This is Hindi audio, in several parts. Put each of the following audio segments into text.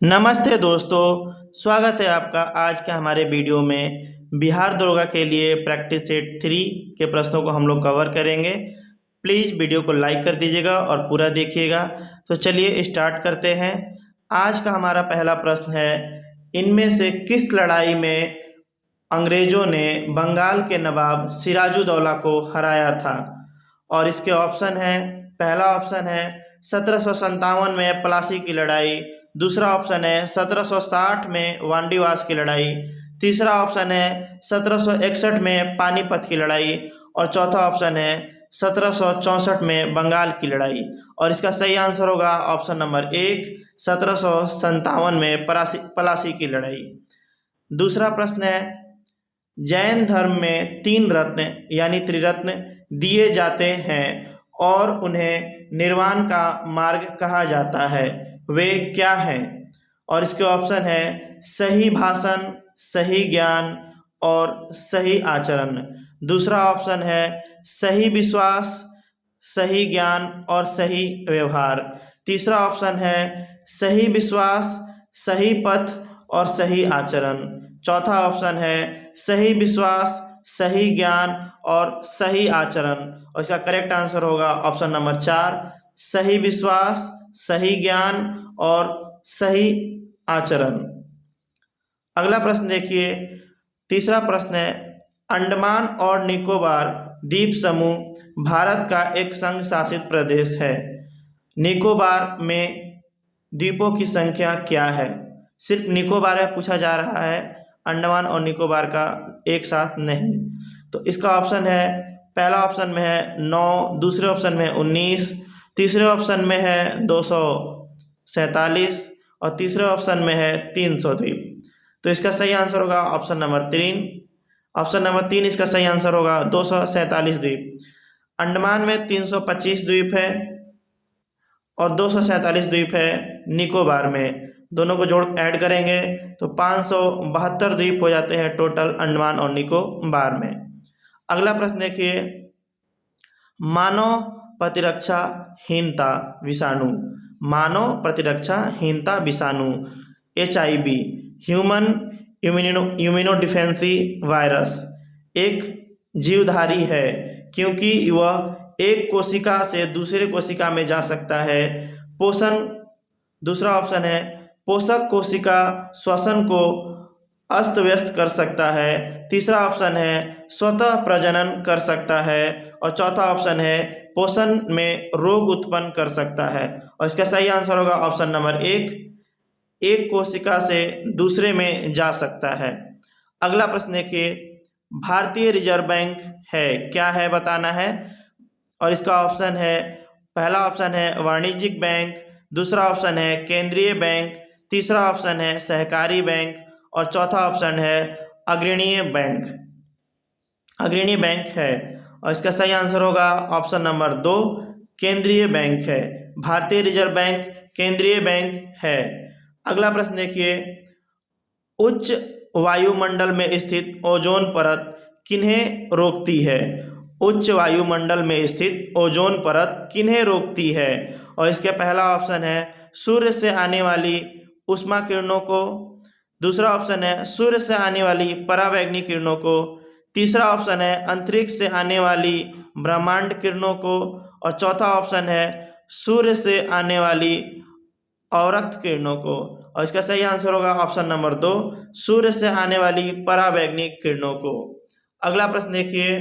नमस्ते दोस्तों, स्वागत है आपका आज के हमारे वीडियो में। बिहार दरोगा के लिए प्रैक्टिस सेट 3 के प्रश्नों को हम लोग कवर करेंगे। प्लीज़ वीडियो को लाइक कर दीजिएगा और पूरा देखिएगा। तो चलिए स्टार्ट करते हैं। आज का हमारा पहला प्रश्न है, इनमें से किस लड़ाई में अंग्रेज़ों ने बंगाल के नवाब सिराजुद्दौला को हराया था? और इसके ऑप्शन है, पहला ऑप्शन है 1757 में प्लासी की लड़ाई, दूसरा ऑप्शन है 1760 में वांडीवास की लड़ाई, तीसरा ऑप्शन है 1761 में पानीपत की लड़ाई और चौथा ऑप्शन है 1764 में बंगाल की लड़ाई। और इसका सही आंसर होगा ऑप्शन नंबर 1, 1757 में प्लासी की लड़ाई। दूसरा प्रश्न है, जैन धर्म में 3 रत्न यानी त्रिरत्न दिए जाते हैं और उन्हें निर्वाण का मार्ग कहा जाता है, वे क्या हैं? और इसके ऑप्शन है सही भाषण, सही ज्ञान और सही आचरण। दूसरा ऑप्शन है सही विश्वास, सही ज्ञान और सही व्यवहार। तीसरा ऑप्शन है सही विश्वास, सही पथ और सही आचरण। चौथा ऑप्शन है सही विश्वास, सही ज्ञान और सही आचरण। और इसका करेक्ट आंसर होगा ऑप्शन नंबर 4, सही विश्वास, सही ज्ञान और सही आचरण। अगला प्रश्न देखिए, तीसरा प्रश्न है, अंडमान और निकोबार द्वीप समूह भारत का एक संघ शासित प्रदेश है। निकोबार में द्वीपों की संख्या क्या है? सिर्फ निकोबार में पूछा जा रहा है, अंडमान और निकोबार का एक साथ नहीं। तो इसका ऑप्शन है, पहला ऑप्शन में है 9, दूसरे ऑप्शन में 19, तीसरे ऑप्शन में है 247 और तीसरे ऑप्शन में है 300 द्वीप। तो इसका सही आंसर होगा ऑप्शन नंबर 3। ऑप्शन नंबर 3 इसका सही आंसर होगा 247 द्वीप। अंडमान में 325 द्वीप है और 247 द्वीप है निकोबार में। दोनों को जोड़ ऐड करेंगे तो 572 द्वीप हो जाते हैं टोटल अंडमान और निकोबार में। अगला प्रश्न देखिए, मानव प्रतिरक्षाहीनता विषाणु, मानव प्रतिरक्षाहीनता विषाणु HIV, ह्यूमन इम्यूनोडिफेंसी वायरस, एक जीवधारी है क्योंकि वह एक कोशिका से दूसरे कोशिका में जा सकता है। पोषण, दूसरा ऑप्शन है पोषक कोशिका श्वसन को अस्त व्यस्त कर सकता है। तीसरा ऑप्शन है स्वतः प्रजनन कर सकता है और चौथा ऑप्शन है पोषण में रोग उत्पन्न कर सकता है। और इसका सही आंसर होगा ऑप्शन नंबर 1, एक कोशिका से दूसरे में जा सकता है। अगला प्रश्न देखिए, भारतीय रिजर्व बैंक है क्या है बताना है। और इसका ऑप्शन है, पहला ऑप्शन है वाणिज्यिक बैंक, दूसरा ऑप्शन है केंद्रीय बैंक, तीसरा ऑप्शन है सहकारी बैंक और चौथा ऑप्शन है अग्रणीय बैंक। अग्रणीय बैंक है और इसका सही आंसर होगा ऑप्शन नंबर 2, केंद्रीय बैंक है। भारतीय रिजर्व बैंक केंद्रीय बैंक है। अगला प्रश्न देखिए, उच्च वायुमंडल में स्थित ओजोन परत किन्हें रोकती है? उच्च वायुमंडल में स्थित ओजोन परत किन्हें रोकती है? और इसके पहला ऑप्शन है सूर्य से आने वाली उष्मा किरणों को, दूसरा ऑप्शन है सूर्य से आने वाली परावैंगनी किरणों को, तीसरा ऑप्शन है अंतरिक्ष से आने वाली ब्रह्मांड किरणों को और चौथा ऑप्शन है सूर्य से आने वाली अवरक्त किरणों को। और इसका सही आंसर होगा ऑप्शन नंबर 2, सूर्य से आने वाली परावैंगनिक किरणों को। अगला प्रश्न देखिए,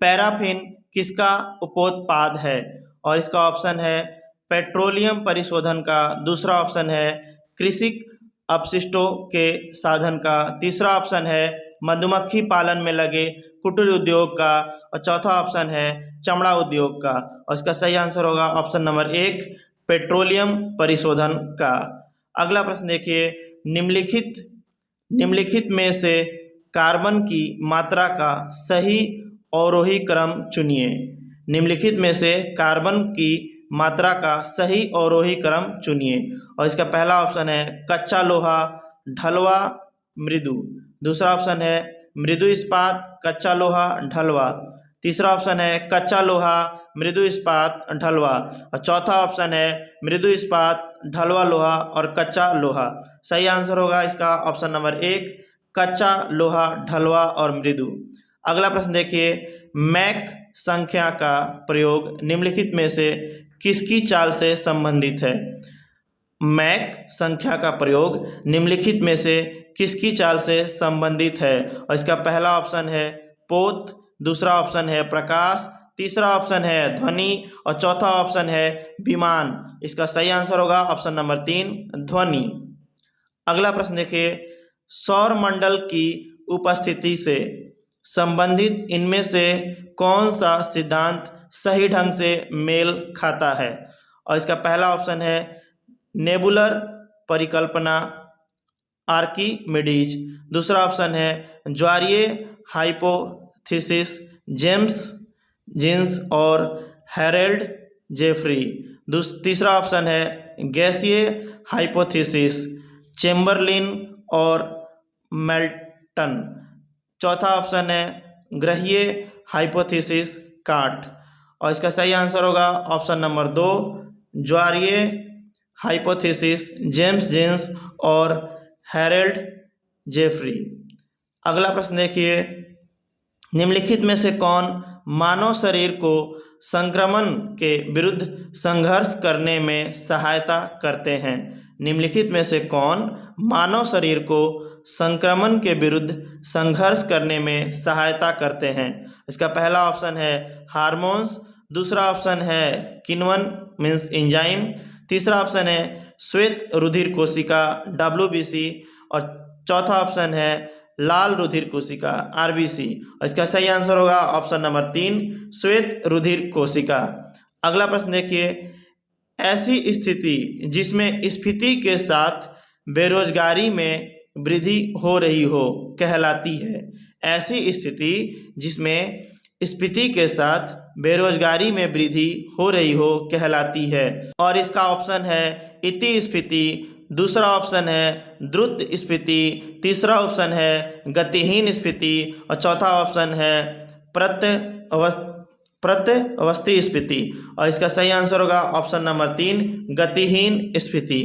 पैराफिन किसका उपोत्पाद है? और इसका ऑप्शन है पेट्रोलियम परिशोधन का, दूसरा ऑप्शन है कृषि अपशिष्टों के साधन का, तीसरा ऑप्शन है मधुमक्खी पालन में लगे कुटीर उद्योग का और चौथा ऑप्शन है चमड़ा उद्योग का। और इसका सही आंसर होगा ऑप्शन नंबर 1, पेट्रोलियम परिशोधन का। अगला प्रश्न देखिए, निम्नलिखित में से कार्बन की मात्रा का सही अवरोही क्रम चुनिए। निम्नलिखित में से कार्बन की मात्रा का सही अवरोही क्रम चुनिए। और इसका पहला ऑप्शन है कच्चा लोहा, ढलवा, मृदु, दूसरा ऑप्शन है मृदु इस्पात, कच्चा लोहा, ढलवा, तीसरा ऑप्शन है कच्चा लोहा, मृदु इस्पात, ढलवा और चौथा ऑप्शन है मृदु इस्पात, ढलवा लोहा और कच्चा लोहा। सही आंसर होगा इसका ऑप्शन नंबर 1, कच्चा लोहा, ढलवा और मृदु। अगला प्रश्न देखिए, मैक संख्या का प्रयोग निम्नलिखित में से किसकी चाल से संबंधित है? मैक संख्या का प्रयोग निम्नलिखित में से किसकी चाल से संबंधित है? और इसका पहला ऑप्शन है पोत, दूसरा ऑप्शन है प्रकाश, तीसरा ऑप्शन है ध्वनि और चौथा ऑप्शन है विमान। इसका सही आंसर होगा ऑप्शन नंबर 3, ध्वनि। अगला प्रश्न देखिए, सौर मंडल की उपस्थिति से संबंधित इनमें से कौन सा सिद्धांत सही ढंग से मेल खाता है? और इसका पहला ऑप्शन है नेबुलर परिकल्पना, आर्किमिडीज। दूसरा ऑप्शन है ज्वारीय हाइपोथेसिस, जेम्स जीन्स और हैरोल्ड जेफरी। तीसरा ऑप्शन है गैसीय हाइपोथेसिस, चेम्बरलिन और मेल्टन। चौथा ऑप्शन है ग्रहीय हाइपोथेसिस, काट। और इसका सही आंसर होगा ऑप्शन नंबर 2, ज्वारीय हाइपोथेसिस, जेम्स जीन्स और हैरोल्ड जेफरी। अगला प्रश्न देखिए, निम्नलिखित में से कौन मानव शरीर को संक्रमण के विरुद्ध संघर्ष करने में सहायता करते हैं? निम्नलिखित में से कौन मानव शरीर को संक्रमण के विरुद्ध संघर्ष करने में सहायता करते हैं? इसका पहला ऑप्शन है हार्मोन्स, दूसरा ऑप्शन है किण्वन मीन्स एंजाइम, तीसरा ऑप्शन है श्वेत रुधिर कोशिका WBC और चौथा ऑप्शन है लाल रुधिर कोशिका RBC। और इसका सही आंसर होगा ऑप्शन नंबर 3, श्वेत रुधिर कोशिका। अगला प्रश्न देखिए, ऐसी स्थिति जिसमें स्फीति के साथ बेरोजगारी में वृद्धि हो रही हो कहलाती है? ऐसी स्थिति जिसमें स्फीति के साथ बेरोजगारी में वृद्धि हो रही हो कहलाती है। और इसका ऑप्शन है इति स्फीति, दूसरा ऑप्शन है द्रुत स्फीति, तीसरा ऑप्शन है गतिहीन स्फीति और चौथा ऑप्शन है प्रत्यवस्थी स्फीति। और इसका सही आंसर होगा ऑप्शन नंबर 3, गतिहीन स्फीति।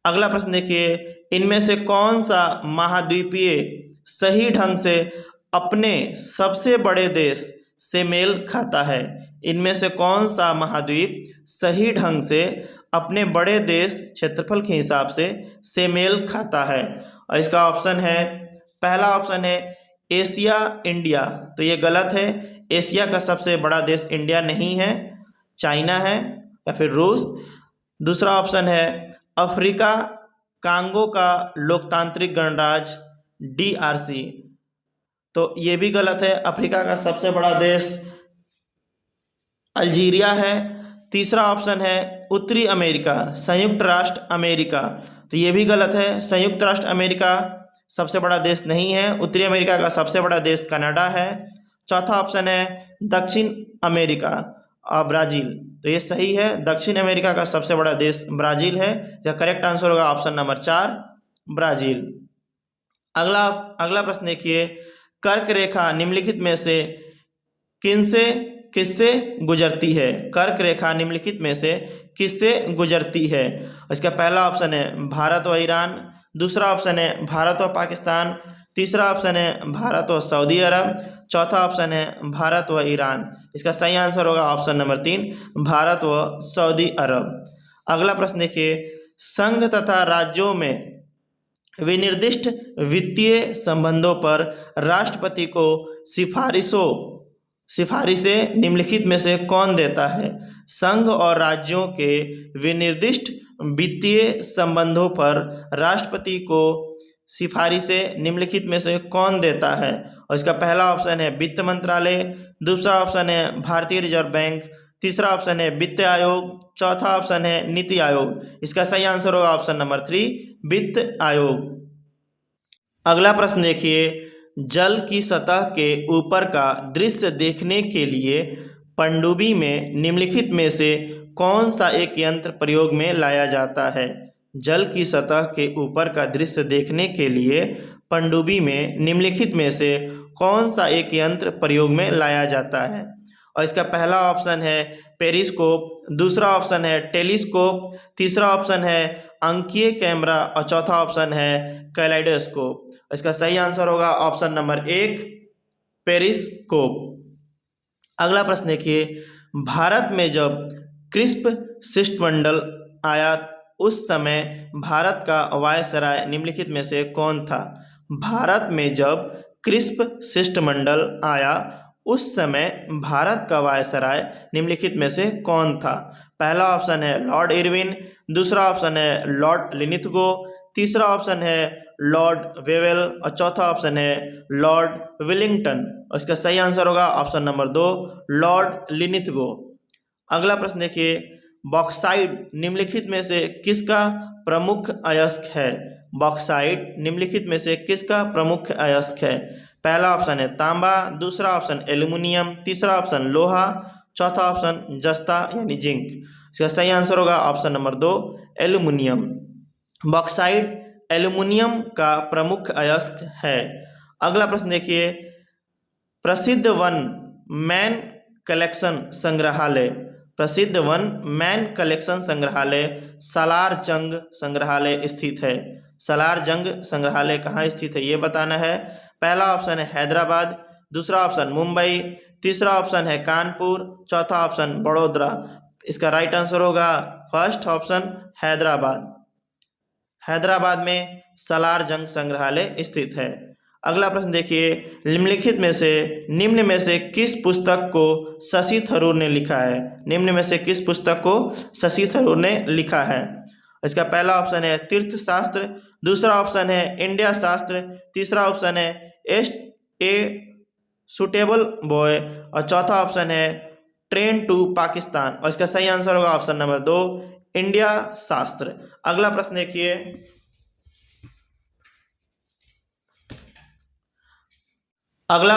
अगला प्रश्न देखिए, इनमें से कौन सा महाद्वीपीय सही ढंग से अपने सबसे बड़े देश से मेल खाता है? इनमें से कौन सा महाद्वीप सही ढंग से अपने बड़े देश क्षेत्रफल के हिसाब से मेल खाता है? और इसका ऑप्शन है, पहला ऑप्शन है एशिया इंडिया, तो ये गलत है। एशिया का सबसे बड़ा देश इंडिया नहीं है, चाइना है या फिर रूस। दूसरा ऑप्शन है अफ्रीका कांगो का लोकतांत्रिक गणराज्य DRC, तो ये भी गलत है। अफ्रीका का सबसे बड़ा देश अल्जीरिया है। तीसरा ऑप्शन है उत्तरी अमेरिका, संयुक्त राष्ट्र अमेरिका, तो ये भी गलत है। संयुक्त राष्ट्र अमेरिका सबसे बड़ा देश नहीं है। उत्तरी अमेरिका का सबसे बड़ा देश कनाडा है। चौथा ऑप्शन है दक्षिण अमेरिका और ब्राज़ील, तो ये सही है। दक्षिण अमेरिका का सबसे बड़ा देश ब्राज़ील है। जो करेक्ट आंसर होगा ऑप्शन नंबर 4, ब्राज़ील। अगला प्रश्न देखिए, कर्क रेखा निम्नलिखित में से किससे गुजरती है? कर्क रेखा निम्नलिखित में से किससे गुजरती है? इसका पहला ऑप्शन है भारत व ईरान, दूसरा ऑप्शन है भारत व पाकिस्तान, तीसरा ऑप्शन है भारत व सऊदी अरब, चौथा ऑप्शन है भारत व ईरान। इसका सही आंसर होगा ऑप्शन नंबर 3, भारत व सऊदी अरब। अगला प्रश्न देखिए, संघ तथा राज्यों में विनिर्दिष्ट वित्तीय संबंधों पर राष्ट्रपति को सिफारिशें निम्नलिखित में से कौन देता है? संघ और राज्यों के विनिर्दिष्ट वित्तीय संबंधों पर राष्ट्रपति को सिफारिशें निम्नलिखित में से कौन देता है? और इसका पहला ऑप्शन है वित्त मंत्रालय, दूसरा ऑप्शन है भारतीय रिजर्व बैंक, तीसरा ऑप्शन है वित्त आयोग, चौथा ऑप्शन है नीति आयोग। इसका सही आंसर होगा ऑप्शन नंबर 3, वित्त आयोग। अगला प्रश्न देखिए, जल की सतह के ऊपर का दृश्य देखने के लिए पनडुब्बी में निम्नलिखित में से कौन सा एक यंत्र प्रयोग में लाया जाता है? जल की सतह के ऊपर का दृश्य देखने के लिए पनडुब्बी में निम्नलिखित में से कौन सा एक यंत्र प्रयोग में लाया जाता है? और इसका पहला ऑप्शन है पेरिस्कोप, दूसरा ऑप्शन है टेलीस्कोप, तीसरा ऑप्शन है अंकीय कैमरा और चौथा ऑप्शन है कैलेडोस्कोप। इसका सही आंसर होगा ऑप्शन नंबर 1 पेरिस्कोप। अगला प्रश्न देखिए, भारत में जब क्रिस्प शिष्टमंडल आया उस समय भारत का वायसराय निम्नलिखित में से कौन था? भारत में जब क्रिस्प शिष्टमंडल आया उस समय भारत का वायसराय निम्नलिखित में से कौन था? पहला ऑप्शन है लॉर्ड इरविन, दूसरा ऑप्शन है लॉर्ड लिनिथगो, तीसरा ऑप्शन है लॉर्ड वेवेल और चौथा ऑप्शन है लॉर्ड विलिंगटन। और इसका सही आंसर होगा ऑप्शन नंबर 2 लॉर्ड लिनिथगो। अगला प्रश्न देखिए, बॉक्साइट निम्नलिखित में से किसका प्रमुख अयस्क है? बॉक्साइट निम्नलिखित में से किसका प्रमुख अयस्क है? पहला ऑप्शन है तांबा, दूसरा ऑप्शन एल्युमिनियम, तीसरा ऑप्शन लोहा, चौथा ऑप्शन जस्ता यानी जिंक। इसका सही आंसर होगा option number 2 aluminium. Bauxite aluminium का प्रमुख अयस्क है। अगला प्रश्न देखिए, प्रसिद्ध वन मैन कलेक्शन संग्रहालय, प्रसिद्ध वन मैन कलेक्शन संग्रहालय सालार जंग संग्रहालय स्थित है। सालार जंग संग्रहालय कहाँ स्थित है ये बताना है। पहला ऑप्शन है हैदराबाद, दूसरा ऑप्शन मुंबई, तीसरा ऑप्शन है कानपुर, चौथा ऑप्शन बड़ोदरा। इसका राइट आंसर होगा फर्स्ट ऑप्शन हैदराबाद। हैदराबाद में सालार जंग संग्रहालय स्थित है। अगला प्रश्न देखिए, निम्न में से किस पुस्तक को शशि थरूर ने लिखा है? निम्न में से किस पुस्तक को शशि थरूर ने लिखा है? इसका पहला ऑप्शन है तीर्थशास्त्र, दूसरा ऑप्शन है इंडिया शास्त्र, तीसरा ऑप्शन है ए सुटेबल बॉय और चौथा ऑप्शन है ट्रेन टू पाकिस्तान। और इसका सही आंसर होगा ऑप्शन नंबर 2 इंडिया शास्त्र। अगला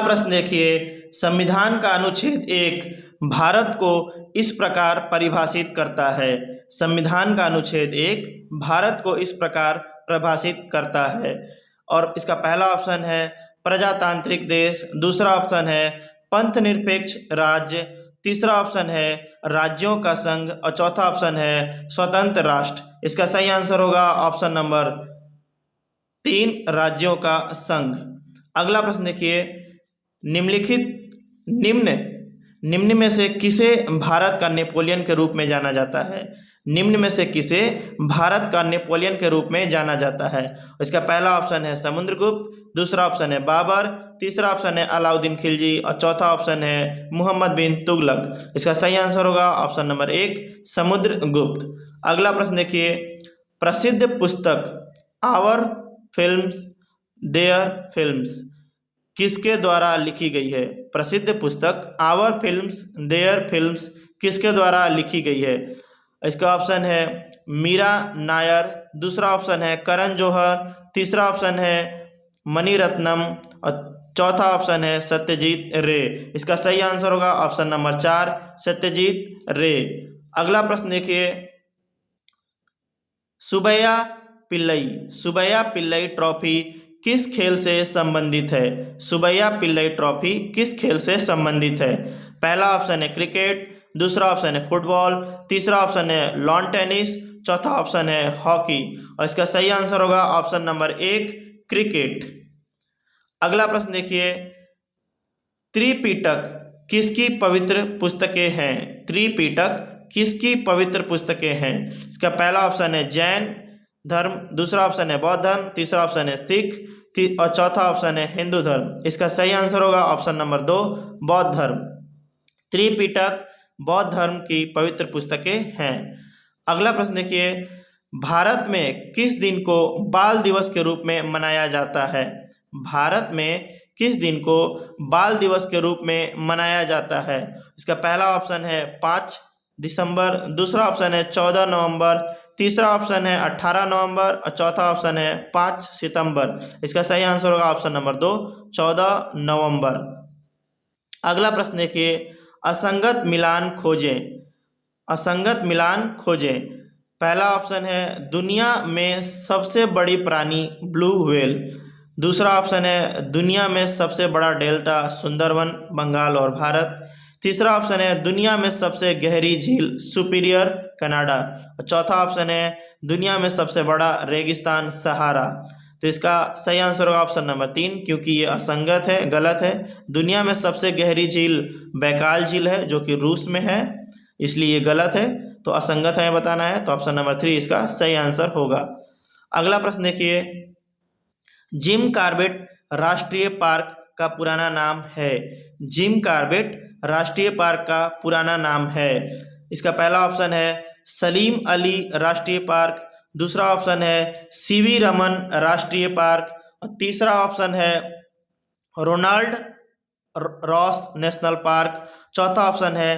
प्रश्न देखिए, संविधान का अनुच्छेद 1 भारत को इस प्रकार परिभाषित करता है। संविधान का अनुच्छेद 1 भारत को इस प्रकार परिभाषित करता है। और इसका पहला ऑप्शन है प्रजातांत्रिक देश, दूसरा ऑप्शन है पंथ निरपेक्ष राज्य, तीसरा ऑप्शन है राज्यों का संघ और चौथा ऑप्शन है स्वतंत्र राष्ट्र। इसका सही आंसर होगा ऑप्शन नंबर 3 राज्यों का संघ। अगला प्रश्न देखिए, निम्न में से किसे भारत का नेपोलियन के रूप में जाना जाता है? निम्न में से किसे भारत का नेपोलियन के रूप में जाना जाता है? इसका पहला ऑप्शन है समुद्रगुप्त, दूसरा ऑप्शन है बाबर, तीसरा ऑप्शन है अलाउद्दीन खिलजी और चौथा ऑप्शन है मोहम्मद बिन तुगलक। इसका सही आंसर होगा ऑप्शन नंबर 1 समुद्रगुप्त। अगला प्रश्न देखिए, प्रसिद्ध पुस्तक आवर फिल्म्स देयर फिल्म्स किसके द्वारा लिखी गई है? प्रसिद्ध पुस्तक आवर फिल्म्स देयर फिल्म्स किसके द्वारा लिखी गई है? इसका ऑप्शन है मीरा नायर, दूसरा ऑप्शन है करण जौहर, तीसरा ऑप्शन है मणिरत्नम और चौथा ऑप्शन है सत्यजीत रे। इसका सही आंसर होगा ऑप्शन नंबर 4 सत्यजीत रे। अगला प्रश्न देखिए, सुबैया पिल्लई ट्रॉफी किस खेल से संबंधित है? सुबैया पिल्लई ट्रॉफी किस खेल से संबंधित है? पहला ऑप्शन है क्रिकेट, दूसरा ऑप्शन है फुटबॉल, तीसरा ऑप्शन है लॉन टेनिस, चौथा ऑप्शन है हॉकी। और इसका सही आंसर होगा ऑप्शन नंबर 1 क्रिकेट। अगला प्रश्न देखिए, त्रिपिटक किसकी पवित्र पुस्तकें हैं? त्रिपिटक किसकी पवित्र पुस्तकें हैं? इसका पहला ऑप्शन है जैन धर्म, दूसरा ऑप्शन है बौद्ध धर्म, तीसरा ऑप्शन है सिख और चौथा ऑप्शन है हिंदू धर्म। इसका सही आंसर होगा ऑप्शन नंबर 2 बौद्ध धर्म। त्रिपिटक बौद्ध धर्म की पवित्र पुस्तकें हैं। अगला प्रश्न देखिए, भारत में किस दिन को बाल दिवस के रूप में मनाया जाता है? भारत में किस दिन को बाल दिवस के रूप में मनाया जाता है? इसका पहला ऑप्शन है 5 दिसंबर, दूसरा ऑप्शन है 14 नवंबर, तीसरा ऑप्शन है 18 नवंबर और चौथा ऑप्शन है 5 सितंबर। इसका सही आंसर होगा ऑप्शन नंबर 2 14 नवंबर। अगला प्रश्न देखिए, असंगत मिलान खोजें। पहला ऑप्शन है दुनिया में सबसे बड़ी प्राणी ब्लू व्हेल, दूसरा ऑप्शन है दुनिया में सबसे बड़ा डेल्टा सुंदरवन बंगाल और भारत, तीसरा ऑप्शन है दुनिया में सबसे गहरी झील सुपीरियर कनाडा। और चौथा ऑप्शन है दुनिया में सबसे बड़ा रेगिस्तान सहारा। तो इसका सही आंसर होगा ऑप्शन नंबर 3, क्योंकि ये असंगत है, गलत है। दुनिया में सबसे गहरी झील बैकाल झील है जो कि रूस में है, इसलिए ये गलत है। तो असंगत है बताना है, तो ऑप्शन नंबर 3 इसका सही आंसर होगा। अगला प्रश्न देखिए, जिम कॉर्बेट राष्ट्रीय पार्क का पुराना नाम है। जिम कॉर्बेट राष्ट्रीय पार्क का पुराना नाम है। इसका पहला ऑप्शन है सलीम अली राष्ट्रीय पार्क, दूसरा ऑप्शन है सीवी रमन राष्ट्रीय पार्क, और तीसरा ऑप्शन है रोनाल्ड रॉस नेशनल पार्क, चौथा ऑप्शन है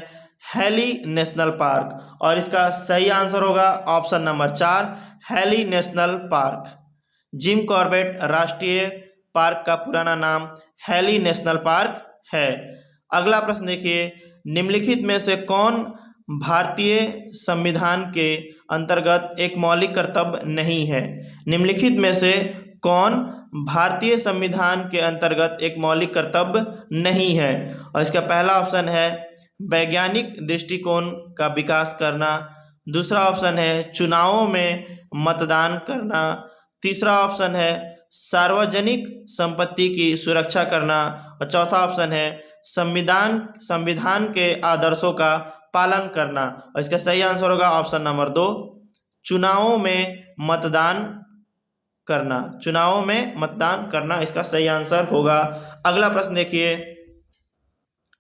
हैली नेशनल पार्क। और इसका सही आंसर होगा option number 4, Hailey national park. Jim Corbett राष्ट्रीय पार्क का पुराना नाम हैली नेशनल पार्क है। अगला प्रश्न देखिए, निम्नलिखित में से कौन भारतीय संविधान के अंतर्गत एक मौलिक कर्तव्य नहीं है। निम्नलिखित में से कौन भारतीय संविधान के अंतर्गत एक मौलिक कर्तव्य नहीं है। और इसका पहला ऑप्शन है वैज्ञानिक दृष्टिकोण का विकास करना, दूसरा ऑप्शन है चुनावों में मतदान करना, तीसरा ऑप्शन है सार्वजनिक संपत्ति की सुरक्षा करना, और चौथा ऑप्शन है संविधान के आदर्शों का पालन करना। और इसका सही आंसर होगा ऑप्शन नंबर 2, चुनावों में मतदान करना। चुनावों में मतदान करना इसका सही आंसर होगा। अगला प्रश्न देखिए,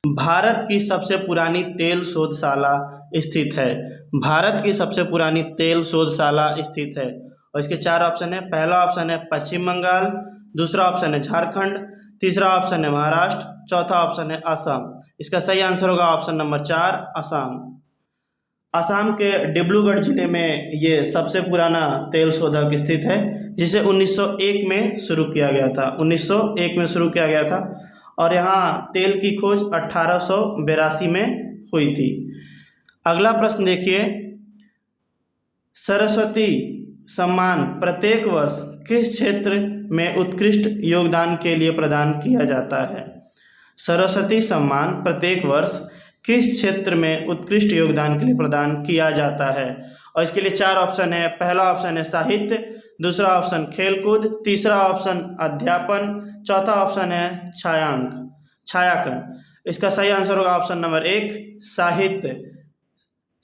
भारत की सबसे पुरानी तेल शोधशाला स्थित है। भारत की सबसे पुरानी तेल शोधशाला स्थित है, और इसके 4 ऑप्शन है। पहला ऑप्शन है पश्चिम बंगाल, दूसरा ऑप्शन है झारखंड, तीसरा ऑप्शन है महाराष्ट्र, चौथा ऑप्शन है असम। इसका सही आंसर होगा ऑप्शन नंबर 4, असम। असम के डिब्रूगढ़ जिले में ये सबसे पुराना तेल शोधक स्थित है, जिसे 1901 में शुरू किया गया था। 1901 में शुरू किया गया था, और यहाँ तेल की खोज 1882 में हुई थी। अगला प्रश्न देखिए, सरस्वती सम्मान प्रत्येक वर्ष किस क्षेत्र में उत्कृष्ट योगदान के लिए प्रदान किया जाता है। सरस्वती सम्मान प्रत्येक वर्ष किस क्षेत्र में उत्कृष्ट योगदान के लिए प्रदान किया जाता है। और इसके लिए 4 ऑप्शन है। पहला ऑप्शन है साहित्य, दूसरा ऑप्शन खेलकूद, तीसरा ऑप्शन अध्यापन, चौथा ऑप्शन है छायांकन। इसका सही आंसर होगा ऑप्शन नंबर 1, साहित्य।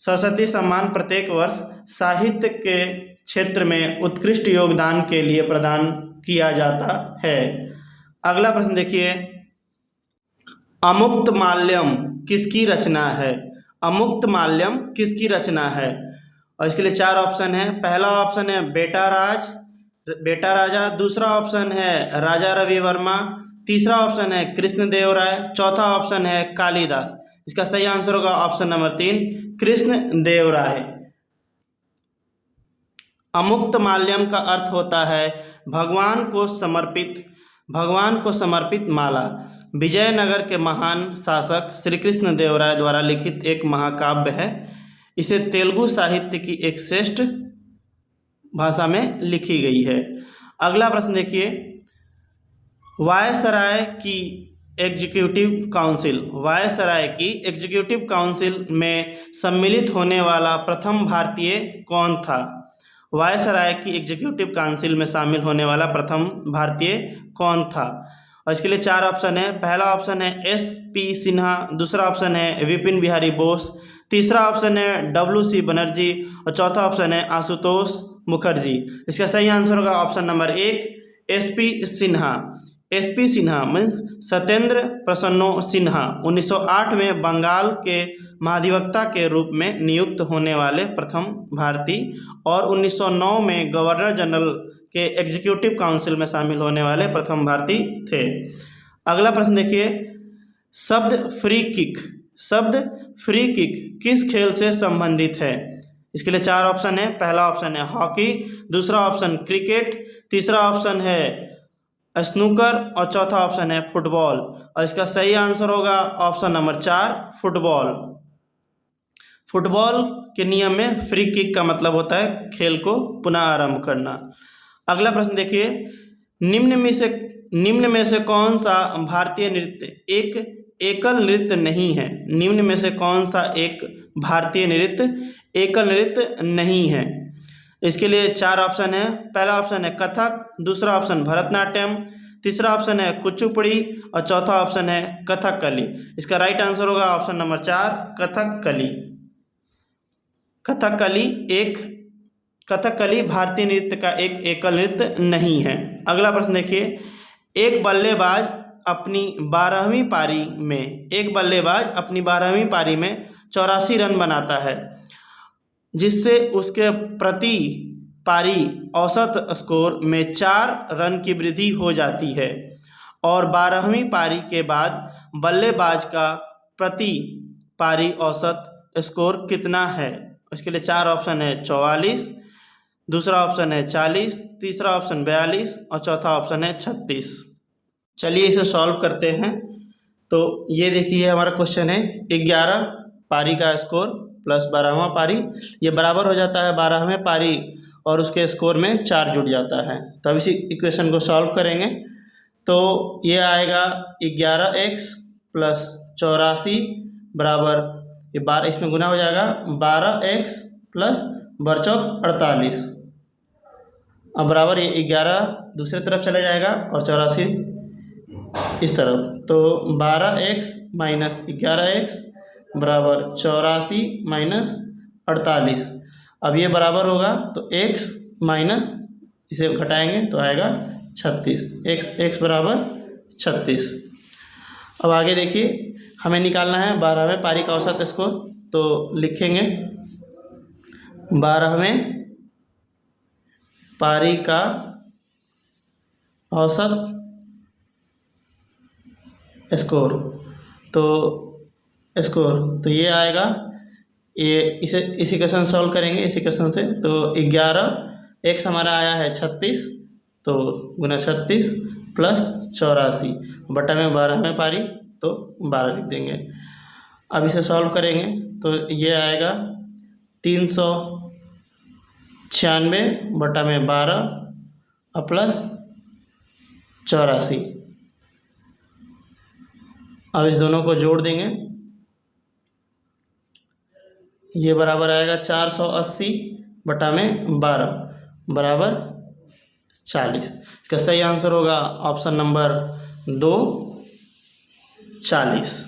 सरस्वती सम्मान प्रत्येक वर्ष साहित्य के क्षेत्र में उत्कृष्ट योगदान के लिए प्रदान किया जाता है। अगला प्रश्न देखिए, अमुक्तमाल्यम किसकी रचना है। अमुक्तमाल्यम किसकी रचना है। और इसके लिए 4 ऑप्शन है। पहला ऑप्शन है बेटा राजा, दूसरा ऑप्शन है राजा रवि वर्मा, तीसरा ऑप्शन है कृष्णदेव राय, चौथा ऑप्शन है कालिदास। इसका सही आंसर होगा ऑप्शन नंबर 3, कृष्णदेव राय। अमुक्तमाल्यम का अर्थ होता है भगवान को समर्पित माला। विजयनगर के महान शासक श्री कृष्णदेव राय द्वारा लिखित एक महाकाव्य है। इसे तेलुगु साहित्य की एक श्रेष्ठ भाषा में लिखी गई है। अगला प्रश्न देखिए, वायसराय की एग्जीक्यूटिव काउंसिल में सम्मिलित होने वाला प्रथम भारतीय कौन था। वायसराय की एग्जीक्यूटिव काउंसिल में शामिल होने वाला प्रथम भारतीय कौन था। और इसके लिए 4 ऑप्शन है। पहला ऑप्शन है SP सिन्हा, दूसरा ऑप्शन है विपिन बिहारी बोस, तीसरा ऑप्शन है WC बनर्जी, और चौथा ऑप्शन है आशुतोष मुखर्जी। इसका सही आंसर होगा option number 1, SP Sinha. SP Sinha means Satyendra Prasanno Sinha 1908 में बंगाल के महाधिवक्ता के रूप में नियुक्त होने वाले प्रथम भारतीय, और 1909 में गवर्नर जनरल के एग्जीक्यूटिव काउंसिल में शामिल होने वाले प्रथम भारतीय थे। अगला प्रश्न देखिए, शब्द फ्री किक किस खेल से संबंधित है। इसके लिए 4 ऑप्शन है। पहला ऑप्शन है हॉकी, दूसरा ऑप्शन क्रिकेट, तीसरा ऑप्शन है स्नूकर, और चौथा ऑप्शन है फुटबॉल। और इसका सही आंसर होगा ऑप्शन नंबर 4, फुटबॉल। फुटबॉल के नियम में फ्री किक का मतलब होता है खेल को पुनः आरंभ करना। अगला प्रश्न देखिए, निम्न में से कौन सा भारतीय नृत्य एक एकल नृत्य नहीं है। निम्न में से कौन सा एक भारतीय नृत्य एकल नृत्य नहीं है? इसके लिए 4 ऑप्शन है। पहला ऑप्शन है कथक, दूसरा ऑप्शन भरतनाट्यम, तीसरा ऑप्शन है कुचिपुड़ी और चौथा ऑप्शन है कथकली। इसका राइट आंसर होगा ऑप्शन नंबर 4 कथकली। कथकली भारतीय नृत्य का एक एकल नृत्य नहीं है। अगला प्रश्न देखिए, एक बल्लेबाज अपनी 12वीं पारी में 84 रन बनाता है, जिससे उसके प्रति पारी औसत स्कोर में 4 रन की वृद्धि हो जाती है, और 12वीं पारी के बाद बल्लेबाज का प्रति पारी औसत स्कोर कितना है? इसके लिए 4 ऑप्शन है 44, दूसरा ऑप्शन है 40, तीसरा ऑप्शन 42 और चौथा ऑप्शन है 36। चलिए इसे सॉल्व करते हैं। तो ये देखिए हमारा क्वेश्चन है 11 पारी का स्कोर प्लस 12वां पारी, ये बराबर हो जाता है 12वें पारी और उसके स्कोर में 4 जुड़ जाता है। तो अब इसी इक्वेशन को सॉल्व करेंगे तो ये आएगा 11x प्लस 84 बराबर ये 12, इसमें गुना हो जाएगा 12x प्लस बरचौक 48, अब बराबर ये 11 दूसरी तरफ चला जाएगा और 84 इस तरफ, तो 12x माइनस 11x बराबर 84 माइनस 48। अब ये बराबर होगा तो x माइनस इसे घटाएंगे तो आएगा 36, x बराबर 36। अब आगे देखिए हमें निकालना है 12वें पारी का औसत स्कोर, तो लिखेंगे 12वें पारी का औसत स्कोर, तो ये आएगा, ये इसी क्वेश्चन सॉल्व करेंगे इसी क्वेश्चन से। तो 11x हमारा आया है 36, तो गुना 36 प्लस 84 बटा में 12वें पारी तो 12 लिख देंगे। अब इसे सॉल्व करेंगे तो ये आएगा 396 बटा में 12 और प्लस 84। अब इस दोनों को जोड़ देंगे, ये बराबर आएगा 480 बटा में 12 बराबर 40। इसका सही आंसर होगा ऑप्शन नंबर 2 40।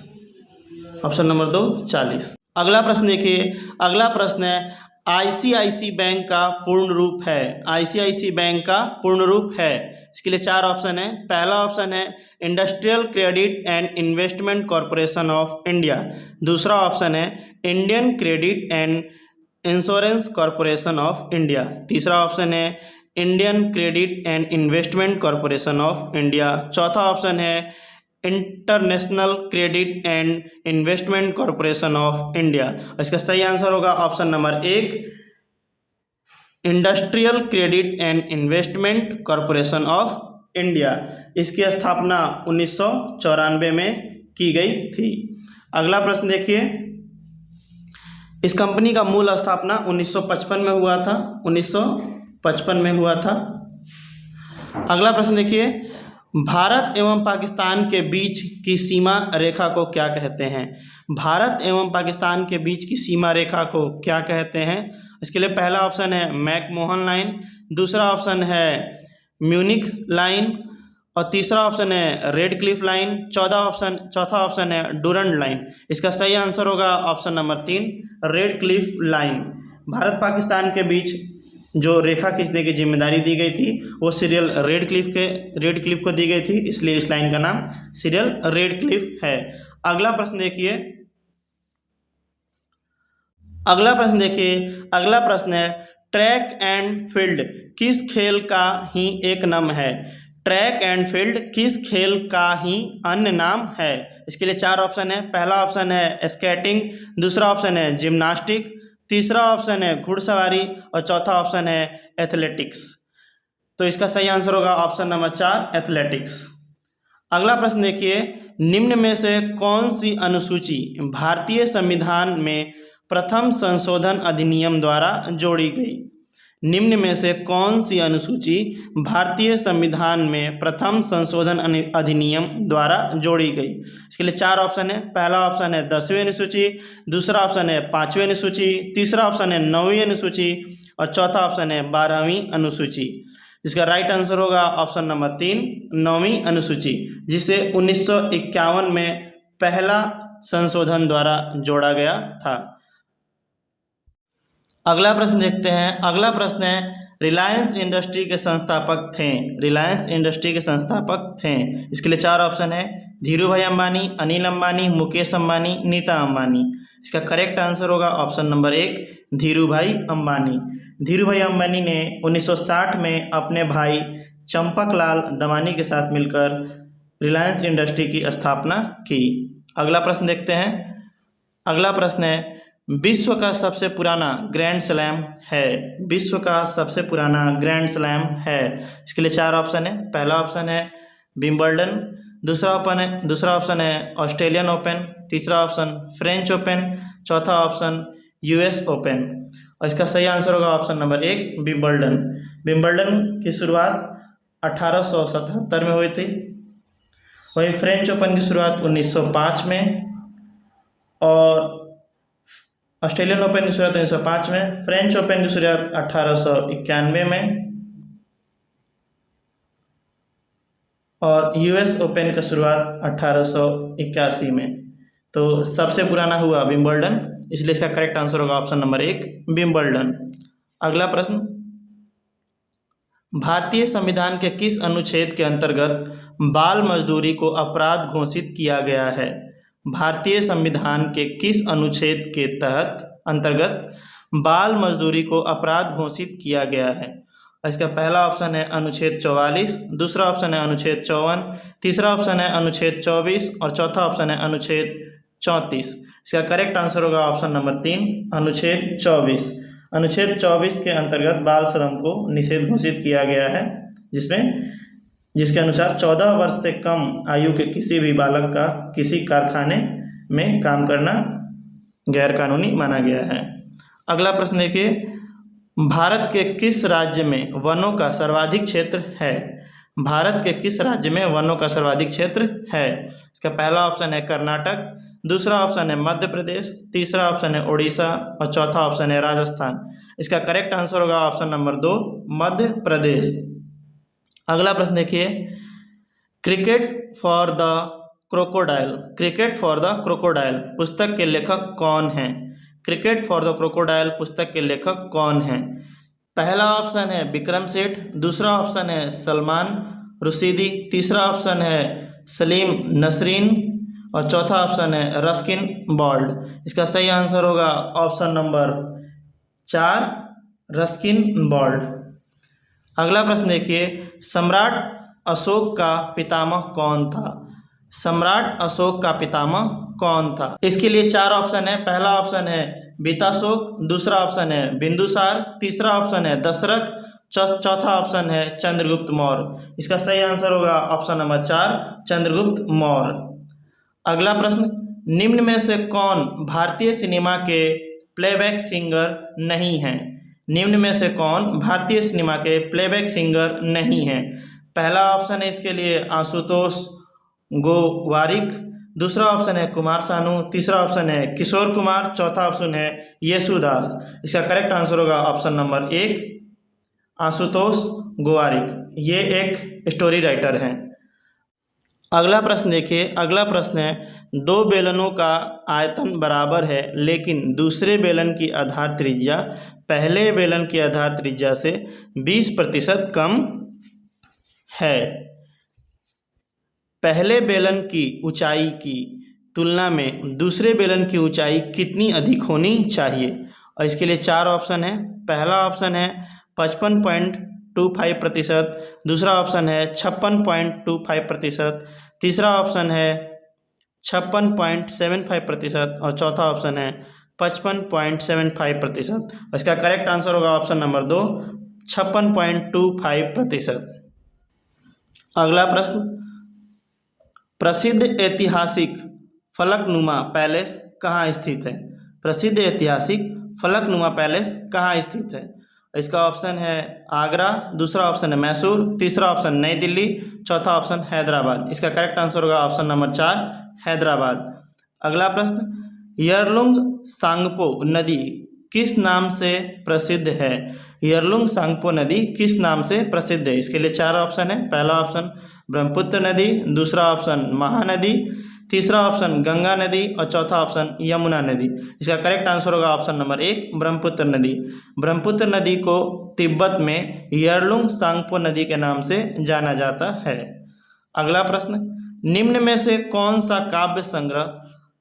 Option number 2 40। अगला प्रश्न देखिए, अगला प्रश्न है आईसीआईसी बैंक का पूर्ण रूप है। आईसीआईसी बैंक का पूर्ण रूप है। इसके लिए 4 ऑप्शन है। पहला ऑप्शन है industrial credit and investment corporation of India, दूसरा ऑप्शन है Indian credit and insurance corporation of India, तीसरा ऑप्शन है Indian credit and investment corporation of India, चौथा ऑप्शन है international credit and investment corporation of India. इसका सही आंसर होगा option number 1 industrial credit and investment corporation of India. इसकी स्थापना 1994 में की गई थी। अगला प्रश्न देखिए, इस कंपनी का मूल स्थापना 1955 में हुआ था। 1955 में हुआ था। अगला प्रश्न देखिए, भारत एवं पाकिस्तान के बीच की सीमा रेखा को क्या कहते हैं? भारत एवं पाकिस्तान के बीच की सीमा रेखा को क्या कहते हैं? इसके लिए पहला ऑप्शन है मैकमोहन लाइन, दूसरा ऑप्शन है म्यूनिख लाइन और तीसरा ऑप्शन है रेड क्लिफ लाइन, चौथा ऑप्शन है डूरंड लाइन। इसका सही आंसर होगा option number 3 red Cliff line. Bharat Pakistan के बीच जो रेखा खींचने की जिम्मेदारी दी गई थी वो सीरियल रेड क्लिफ को दी गई थी, इसलिए इस लाइन का नाम सीरियल रेड क्लिफ है। अगला प्रश्न देखिए, अगला प्रश्न है ट्रैक एंड फील्ड किस खेल का ही एक नाम है? ट्रैक एंड फील्ड किस खेल का ही अन्य नाम है? इसके लिए 4 ऑप्शन है। पहला ऑप्शन है स्केटिंग, दूसरा ऑप्शन है जिम्नास्टिक, तीसरा ऑप्शन है घुड़सवारी और चौथा ऑप्शन है एथलेटिक्स। तो इसका सही आंसर होगा ऑप्शन नंबर 4 एथलेटिक्स। अगला प्रश्न देखिए, निम्न में से कौन सी अनुसूची भारतीय संविधान में प्रथम संशोधन अधिनियम द्वारा जोड़ी गई? निम्न में से कौन सी अनुसूची भारतीय संविधान में प्रथम संशोधन अधिनियम द्वारा जोड़ी गई? इसके लिए 4 ऑप्शन है। पहला ऑप्शन है 10वीं अनुसूची, दूसरा ऑप्शन है 5वीं अनुसूची, तीसरा ऑप्शन है 9वीं अनुसूची और चौथा ऑप्शन है 12वीं अनुसूची। इसका राइट आंसर होगा ऑप्शन नंबर 3, 9वीं अनुसूची, जिसे 1951 में पहला संशोधन द्वारा जोड़ा गया था। अगला प्रश्न देखते हैं। अगला प्रश्न है, रिलायंस इंडस्ट्री के संस्थापक थे। रिलायंस इंडस्ट्री के संस्थापक थे। इसके लिए 4 ऑप्शन है। धीरू भाई अंबानी, अनिल अंबानी, मुकेश अंबानी, नीता अंबानी। इसका करेक्ट आंसर होगा ऑप्शन नंबर 1, धीरू भाई अंबानी। धीरू भाई अंबानी ने 1960 में अपने भाई चंपकलाल दमानी के साथ मिलकर रिलायंस इंडस्ट्री की स्थापना की। अगला प्रश्न देखते हैं। अगला प्रश्न है, विश्व का सबसे पुराना ग्रैंड स्लैम है। विश्व का सबसे पुराना ग्रैंड स्लैम है। इसके लिए 4 ऑप्शन है। पहला ऑप्शन है विंबलडन, दूसरा ऑप्शन है ऑस्ट्रेलियन ओपन, तीसरा ऑप्शन फ्रेंच ओपन, चौथा ऑप्शन यूएस ओपन। और इसका सही आंसर होगा ऑप्शन नंबर 1, विंबलडन। विंबलडन की शुरुआत 1877 में हुई थी। वहीं फ्रेंच ओपन की शुरुआत 1905 में और ऑस्ट्रेलियन ओपन की शुरुआत 1905 में, फ्रेंच ओपन की शुरुआत 1891 में और यूएस ओपन की शुरुआत 1881 में। तो सबसे पुराना हुआ विंबलडन, इसलिए इसका करेक्ट आंसर होगा ऑप्शन नंबर 1, विंबलडन। अगला प्रश्न, भारतीय संविधान के किस अनुच्छेद के अंतर्गत बाल मजदूरी को अपराध घोषित किया गया है? भारतीय संविधान के किस अनुच्छेद के अंतर्गत बाल मजदूरी को अपराध घोषित किया गया है? इसका पहला ऑप्शन है अनुच्छेद 44, दूसरा ऑप्शन है अनुच्छेद 54, तीसरा ऑप्शन है अनुच्छेद 24 और चौथा ऑप्शन है अनुच्छेद 34। इसका करेक्ट आंसर होगा ऑप्शन नंबर 3, अनुच्छेद 24। अनुच्छेद 24 के अंतर्गत बाल श्रम को निषेध घोषित किया गया है, जिसके अनुसार 14 वर्ष से कम आयु के किसी भी बालक का किसी कारखाने में काम करना गैरकानूनी माना गया है। अगला प्रश्न देखिए, भारत के किस राज्य में वनों का सर्वाधिक क्षेत्र है? भारत के किस राज्य में वनों का सर्वाधिक क्षेत्र है? इसका पहला ऑप्शन है कर्नाटक, दूसरा ऑप्शन है मध्य प्रदेश, तीसरा ऑप्शन है उड़ीसा और चौथा ऑप्शन है राजस्थान। इसका करेक्ट आंसर होगा ऑप्शन नंबर 2, मध्य प्रदेश। अगला प्रश्न देखिए, cricket for the crocodile, cricket for the crocodile पुस्तक के लेखक कौन हैं? क्रिकेट फॉर द क्रोकोडाइल पुस्तक के लेखक कौन हैं? पहला ऑप्शन है विक्रम सेठ, दूसरा ऑप्शन है सलमान रुशीदी, तीसरा ऑप्शन है सलीम नसरीन और चौथा ऑप्शन है रस्किन बॉल्ड। इसका सही आंसर होगा ऑप्शन नंबर 4, रस्किन बॉल्ड। अगला प्रश्न देखिए, सम्राट अशोक का पितामह कौन था? सम्राट अशोक का पितामह कौन था? इसके लिए 4 ऑप्शन है। पहला ऑप्शन है बीताशोक, दूसरा ऑप्शन है बिंदुसार, तीसरा ऑप्शन है दशरथ, चौथा ऑप्शन है चंद्रगुप्त मौर्य। इसका सही आंसर होगा ऑप्शन नंबर 4, चंद्रगुप्त मौर्य। अगला प्रश्न, निम्न में से कौन भारतीय सिनेमा के प्लेबैक सिंगर नहीं हैं? निम्न में से कौन भारतीय सिनेमा के प्लेबैक सिंगर नहीं हैं? पहला ऑप्शन है इसके लिए आशुतोष गोवारिक, दूसरा ऑप्शन है कुमार सानू, तीसरा ऑप्शन है किशोर कुमार, चौथा ऑप्शन है येसुदास। इसका करेक्ट आंसर होगा ऑप्शन नंबर 1, आशुतोष गोवारिक। ये एक स्टोरी राइटर हैं। अगला प्रश्न देखिए, अगला प्रश्न है, 2 बेलनों का आयतन बराबर है लेकिन दूसरे बेलन की आधार त्रिज्या पहले बेलन की आधार त्रिज्या से 20% कम है। पहले बेलन की ऊंचाई की तुलना में दूसरे बेलन की ऊंचाई कितनी अधिक होनी चाहिए? और इसके लिए 4 ऑप्शन है। पहला ऑप्शन है 55.25%, दूसरा ऑप्शन है 56.25%, तीसरा ऑप्शन है 56.75% और चौथा ऑप्शन है 55.75%। इसका करेक्ट आंसर होगा ऑप्शन नंबर 2, 56.25%। अगला प्रश्न, प्रसिद्ध ऐतिहासिक फलकनुमा पैलेस कहाँ स्थित है? प्रसिद्ध ऐतिहासिक फलकनुमा पैलेस कहाँ स्थित है? इसका ऑप्शन है आगरा, दूसरा ऑप्शन है मैसूर, तीसरा ऑप्शन नई दिल्ली, चौथा ऑप्शन हैदराबाद। इसका करेक्ट आंसर होगा ऑप्शन नंबर 4 हैदराबाद। अगला प्रश्न, यरलुंग सांगपो नदी किस नाम से प्रसिद्ध है? यरलुंग सांगपो नदी किस नाम से प्रसिद्ध है? इसके लिए 4 ऑप्शन है। पहला ऑप्शन ब्रह्मपुत्र नदी, दूसरा ऑप्शन महानदी, तीसरा ऑप्शन गंगा नदी और चौथा ऑप्शन यमुना नदी। इसका करेक्ट आंसर होगा ऑप्शन नंबर 1 ब्रह्मपुत्र नदी। ब्रह्मपुत्र नदी को तिब्बत में यरलुंग सांगपो नदी के नाम से जाना जाता है। अगला प्रश्न, निम्न में से कौन सा काव्य संग्रह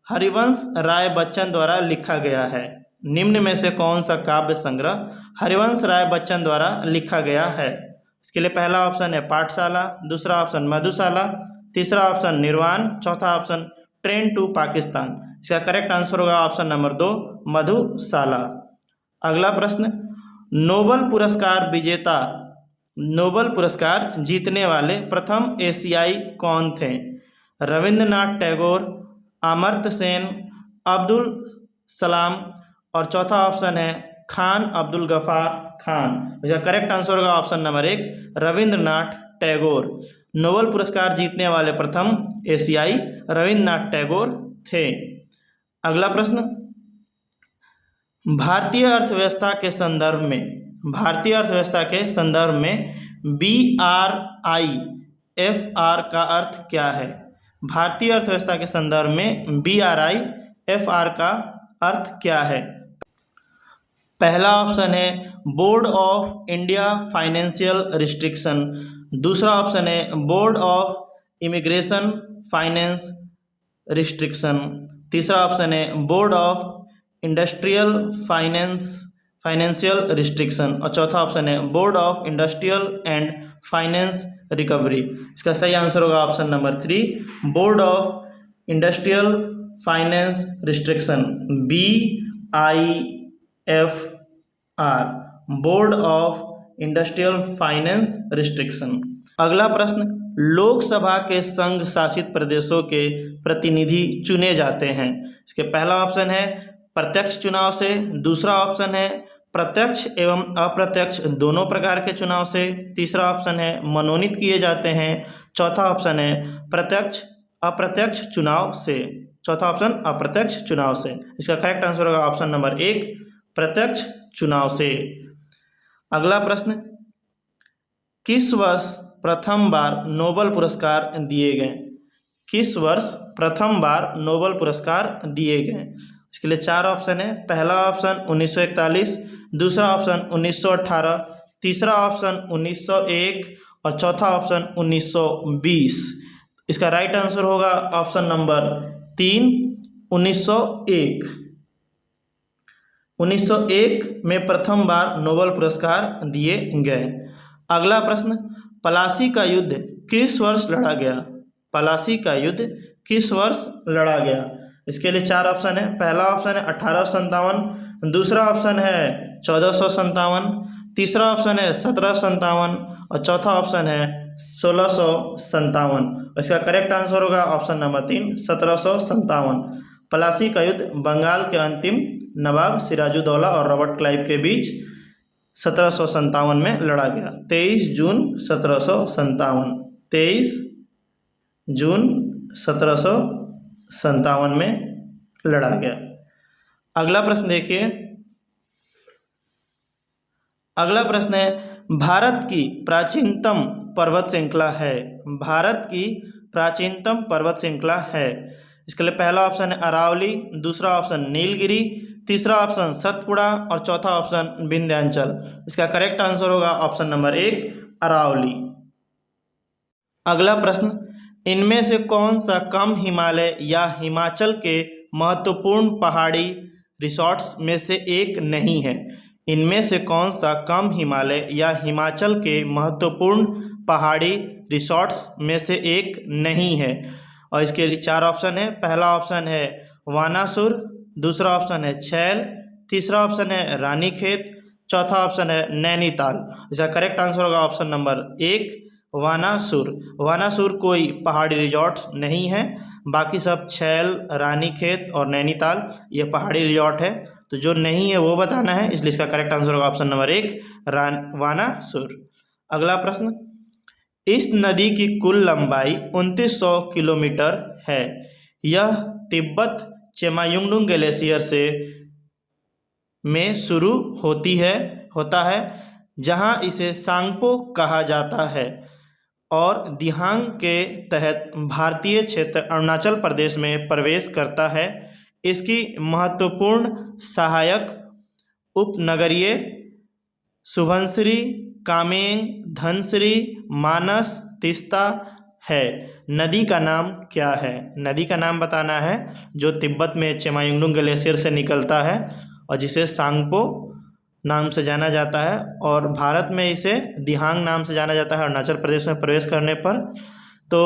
हरिवंश राय बच्चन द्वारा लिखा गया है? निम्न में से कौन सा काव्य संग्रह हरिवंश राय बच्चन द्वारा लिखा गया है? इसके लिए पहला ऑप्शन है पाठशाला, दूसरा ऑप्शन मधुशाला, तीसरा ऑप्शन निर्वाण, चौथा ऑप्शन ट्रेन टू पाकिस्तान। इसका करेक्ट आंसर होगा ऑप्शन नंबर 2 मधुशाला। अगला प्रश्न, नोबेल पुरस्कार विजेता, नोबेल पुरस्कार जीतने वाले प्रथम एशियाई कौन थे? रविंद्रनाथ टैगोर, अमर्त्य सेन, अब्दुल सलाम और चौथा ऑप्शन है खान अब्दुल गफार खान। इसका करेक्ट आंसर होगा option number 1 Rabindranath Tagore. Nobel पुरस्कार जीतने वाले प्रथम एशियाई रविंद्रनाथ टैगोर थे। अगला प्रश्न, भारतीय अर्थव्यवस्था के संदर्भ में, भारतीय अर्थव्यवस्था के संदर्भ में BRIFR का अर्थ क्या है? भारतीय अर्थव्यवस्था के संदर्भ में BRIFR का अर्थ क्या है? पहला ऑप्शन है board of India financial restriction, दूसरा ऑप्शन है board of immigration finance restriction, तीसरा ऑप्शन है board of industrial financial restriction और चौथा ऑप्शन है board of industrial and finance recovery. इसका सही आंसर होगा option number 3 board of industrial finance restriction BIFR, board of industrial finance restriction. अगला प्रश्न, लोकसभा के संघ शासित प्रदेशों के प्रतिनिधि चुने जाते हैं। इसके पहला ऑप्शन है प्रत्यक्ष चुनाव से, दूसरा ऑप्शन है प्रत्यक्ष एवं अप्रत्यक्ष दोनों प्रकार के चुनाव से, तीसरा ऑप्शन है मनोनीत किए जाते हैं, चौथा ऑप्शन है प्रत्यक्ष अप्रत्यक्ष चुनाव से, चौथा ऑप्शन अप्रत्यक्ष चुनाव से। इसका करेक्ट आंसर होगा ऑप्शन नंबर 1 प्रत्यक्ष चुनाव से। अगला प्रश्न, किस वर्ष प्रथम बार नोबेल पुरस्कार दिए गए? किस वर्ष प्रथम बार नोबेल पुरस्कार दिए गए? इसके लिए 4 ऑप्शन है। पहला ऑप्शन 1941, दूसरा ऑप्शन 1918, तीसरा ऑप्शन 1901 और चौथा ऑप्शन 1920। इसका राइट आंसर होगा ऑप्शन नंबर 3 1901। 1901 में प्रथम बार नोबेल पुरस्कार दिए गए। अगला प्रश्न, पलासी का युद्ध किस वर्ष लड़ा गया? पलासी का युद्ध किस वर्ष लड़ा गया? इसके लिए 4 ऑप्शन है। पहला ऑप्शन है 1857, दूसरा ऑप्शन है 1457, तीसरा ऑप्शन है 1757 और चौथा ऑप्शन है 1657। इसका करेक्ट आंसर होगा ऑप्शन नंबर 3 1757। पलासी का युद्ध बंगाल के अंतिम नवाब सिराजुद्दौला और रॉबर्ट क्लाइव के बीच 1757 में लड़ा गया। 23 जून 1757, 23 जून 1757 में लड़ा गया। अगला प्रश्न देखिए। अगला प्रश्न है भारत की प्राचीनतम पर्वत श्रृंखला है। भारत की प्राचीनतम पर्वत श्रृंखला है। इसके लिए पहला ऑप्शन है अरावली, दूसरा ऑप्शन नीलगिरी, तीसरा ऑप्शन सतपुड़ा और चौथा ऑप्शन विंध्याचल। इसका करेक्ट आंसर होगा ऑप्शन नंबर 1 अरावली। अगला प्रश्न, इनमें से कौन सा कम हिमालय या हिमाचल के महत्वपूर्ण पहाड़ी रिसॉर्ट्स में से एक नहीं है? इनमें से कौन सा कम हिमालय या हिमाचल के महत्वपूर्ण पहाड़ी रिसॉर्ट्स में से एक नहीं है? और इसके लिए 4 ऑप्शन है। पहला ऑप्शन है वानासुर, दूसरा ऑप्शन है छैल, तीसरा ऑप्शन है रानीखेत, चौथा ऑप्शन है नैनीताल। इसका करेक्ट आंसर होगा ऑप्शन नंबर 1 वानासुर। वानासुर कोई पहाड़ी रिजॉर्ट नहीं है, बाकी सब छैल, रानीखेत और नैनीताल ये पहाड़ी रिजॉर्ट है। तो जो नहीं है वो बताना है, इसलिए इसका करेक्ट आंसर होगा ऑप्शन नंबर 1 वानासुर। अगला प्रश्न, इस नदी की कुल लंबाई 2900 किलोमीटर है। यह तिब्बत चेमायुंगडुंग ग्लेशियर से में शुरू होता है, जहां इसे सांगपो कहा जाता है और दिहांग के तहत भारतीय क्षेत्र अरुणाचल प्रदेश में प्रवेश करता है। इसकी महत्वपूर्ण सहायक उपनगरीय सुबनसिरी, कामेंग, धनसिरी, मानस, तीस्ता है। नदी का नाम क्या है? नदी का नाम बताना है जो तिब्बत में चेमायुंगडुंग ग्लेशियर से निकलता है और जिसे सांगपो नाम से जाना जाता है, और भारत में इसे दिहांग नाम से जाना जाता है अरुणाचल प्रदेश में प्रवेश करने पर। तो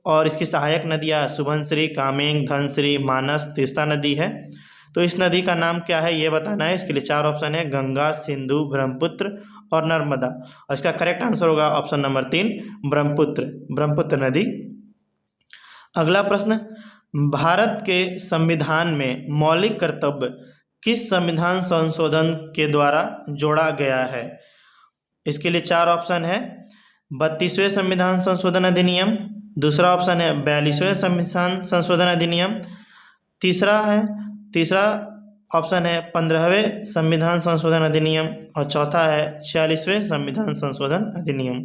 और इसकी सहायक नदियाँ सुबनसिरी, कामेंग, धनसिरी, मानस, तीस्ता नदी है। तो इस नदी का नाम क्या है ये बताना है। इसके लिए 4 ऑप्शन है, गंगा, सिंधु, ब्रह्मपुत्र और नर्मदा। और इसका करेक्ट आंसर होगा ऑप्शन नंबर 3 ब्रह्मपुत्र नदी। अगला प्रश्न, भारत के संविधान में मौलिक कर्तव्य किस संविधान संशोधन के द्वारा जोड़ा गया है? इसके लिए 4 ऑप्शन है, 32वें संविधान संशोधन अधिनियम, दूसरा ऑप्शन है 42वें संविधान संशोधन अधिनियम, तीसरा ऑप्शन है 15वें संविधान संशोधन अधिनियम और चौथा है 46वें संविधान संशोधन अधिनियम।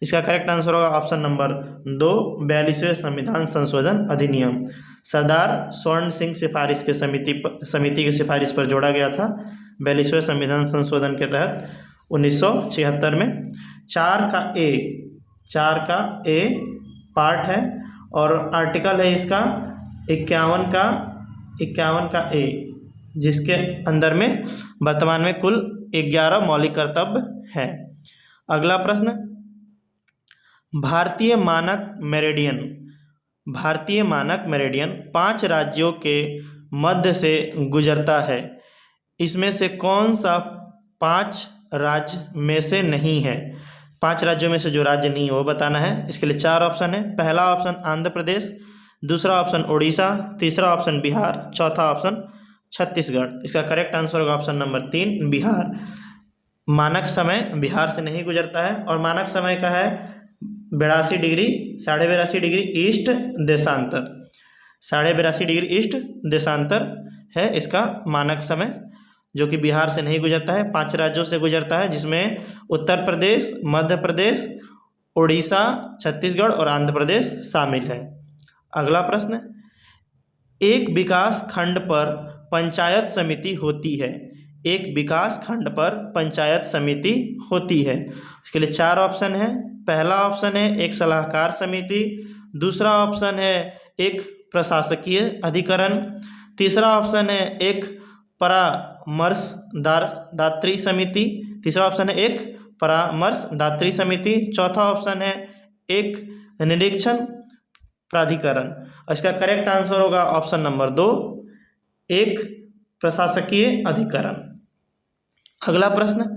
इसका करेक्ट आंसर होगा ऑप्शन नंबर 2 42वें संविधान संशोधन अधिनियम। सरदार स्वर्ण सिंह सिफारिश के समिति की सिफारिश पर जोड़ा गया था 42वें संविधान संशोधन के तहत 1976 में। 4 का ए पार्ट है और आर्टिकल है इसका 51 का ए, जिसके अंदर में वर्तमान में कुल 11 मौलिक कर्तव्य हैं। अगला प्रश्न, भारतीय मानक मेरिडियन 5 राज्यों के मध्य से गुजरता है। इसमें से कौन सा 5 राज्य में से नहीं है? 5 राज्यों में से जो राज्य नहीं है वो बताना है। इसके लिए 4 ऑप्शन है। पहला ऑप्शन आंध्र प्रदेश, दूसरा ऑप्शन उड़ीसा, तीसरा ऑप्शन बिहार, चौथा ऑप्शन छत्तीसगढ़। इसका करेक्ट आंसर होगा ऑप्शन नंबर 3 बिहार। मानक समय बिहार से नहीं गुजरता है और मानक समय का है 82 डिग्री 82.5 डिग्री ईस्ट देशांतर, 82.5 डिग्री ईस्ट देशांतर है इसका मानक समय, जो कि बिहार से नहीं गुजरता है। 5 राज्यों से गुजरता है, जिसमें उत्तर प्रदेश, मध्य प्रदेश, उड़ीसा, छत्तीसगढ़ और आंध्र प्रदेश शामिल है। अगला प्रश्न, एक विकास खंड पर पंचायत समिति होती है। एक विकास खंड पर पंचायत समिति होती है। इसके लिए 4 ऑप्शन है। पहला ऑप्शन है एक सलाहकार समिति, दूसरा ऑप्शन है एक प्रशासकीय अधिकरण, तीसरा ऑप्शन है एक परामर्शदात्री समिति, तीसरा ऑप्शन है एक परामर्शदात्री समिति, चौथा ऑप्शन है एक निरीक्षण प्राधिकरण। इसका करेक्ट आंसर होगा ऑप्शन नंबर 2 एक प्रशासकीय अधिकरण। अगला प्रश्न,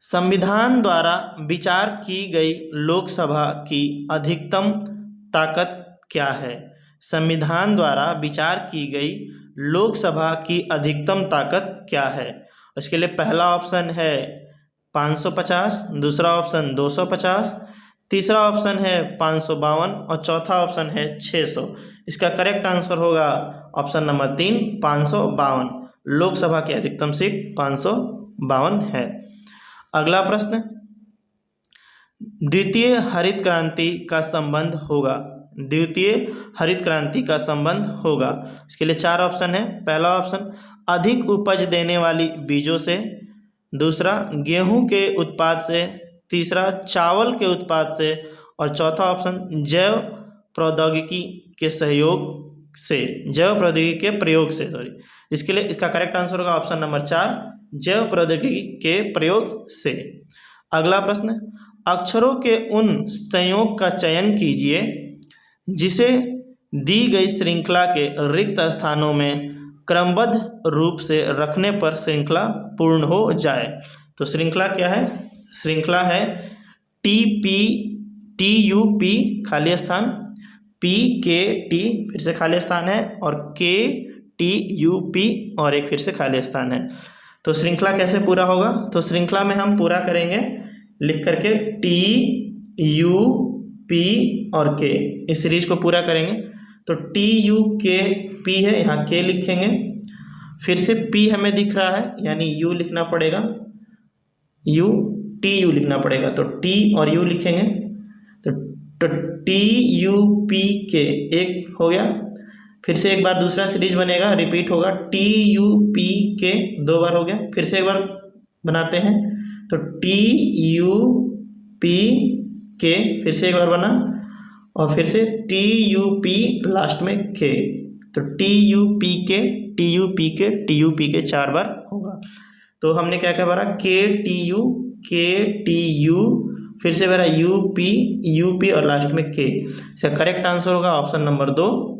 संविधान द्वारा विचार की गई लोकसभा की अधिकतम ताकत क्या है? संविधान द्वारा विचार की गई लोकसभा की अधिकतम ताकत क्या है? इसके लिए पहला ऑप्शन है 550, दूसरा ऑप्शन 250, तीसरा ऑप्शन है 552 और चौथा ऑप्शन है 600। इसका करेक्ट आंसर होगा ऑप्शन नंबर 3 552। लोकसभा की अधिकतम सीट 552 है। अगला प्रश्न, द्वितीय हरित क्रांति का संबंध होगा। इसके लिए 4 ऑप्शन है। पहला ऑप्शन अधिक उपज देने वाली बीजों से, दूसरा गेहूं के उत्पाद से, तीसरा चावल के उत्पाद से और चौथा ऑप्शन जैव प्रौद्योगिकी के प्रयोग से। इसके लिए इसका करेक्ट आंसर होगा ऑप्शन नंबर 4 जैव प्रौद्योगिकी के प्रयोग से। अगला प्रश्न, अक्षरों के उन संयोग का चयन कीजिए जिसे दी गई श्रृंखला के रिक्त स्थानों में क्रमबद्ध रूप से रखने पर श्रृंखला पूर्ण हो जाए। तो श्रृंखला क्या है? श्रृंखला है TUP खाली स्थान, PKT फिर से खाली स्थान है और KT TUP और एक फिर से खाली स्थान है। तो श्रृंखला कैसे पूरा होगा? तो श्रृंखला में हम पूरा करेंगे लिख करके TUP और K, इस सीरीज को पूरा करेंगे। तो TUKP है, यहाँ K लिखेंगे, फिर से P हमें दिख रहा है यानी U लिखना पड़ेगा, TU लिखना पड़ेगा। तो T और U लिखेंगे तो TUPK एक हो गया, फिर से एक बार दूसरा सीरीज बनेगा, रिपीट होगा, TUPK दो बार हो गया, फिर से एक बार बनाते हैं तो TUPK फिर से एक बार बना और फिर से TUP लास्ट में K, तो TUPK चार बार होगा। तो हमने क्या क्या भरा? KTU फिर से भरा UP और लास्ट में K। इसका करेक्ट आंसर होगा ऑप्शन नंबर 2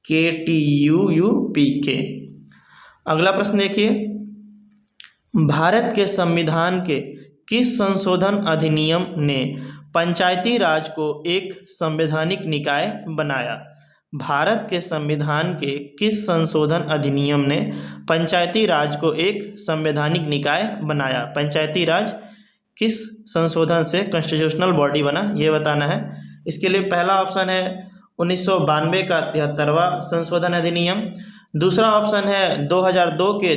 KTUUPK। अगला प्रश्न देखिए, भारत के संविधान के किस संशोधन अधिनियम ने पंचायती राज को एक संवैधानिक निकाय बनाया? भारत के संविधान के किस संशोधन अधिनियम ने पंचायती राज को एक संवैधानिक निकाय बनाया? पंचायती राज किस संशोधन से कॉन्स्टिट्यूशनल बॉडी बना, ये बताना है। इसके लिए पहला ऑप्शन है 1992 का 73वां संशोधन अधिनियम, दूसरा ऑप्शन है 2002 के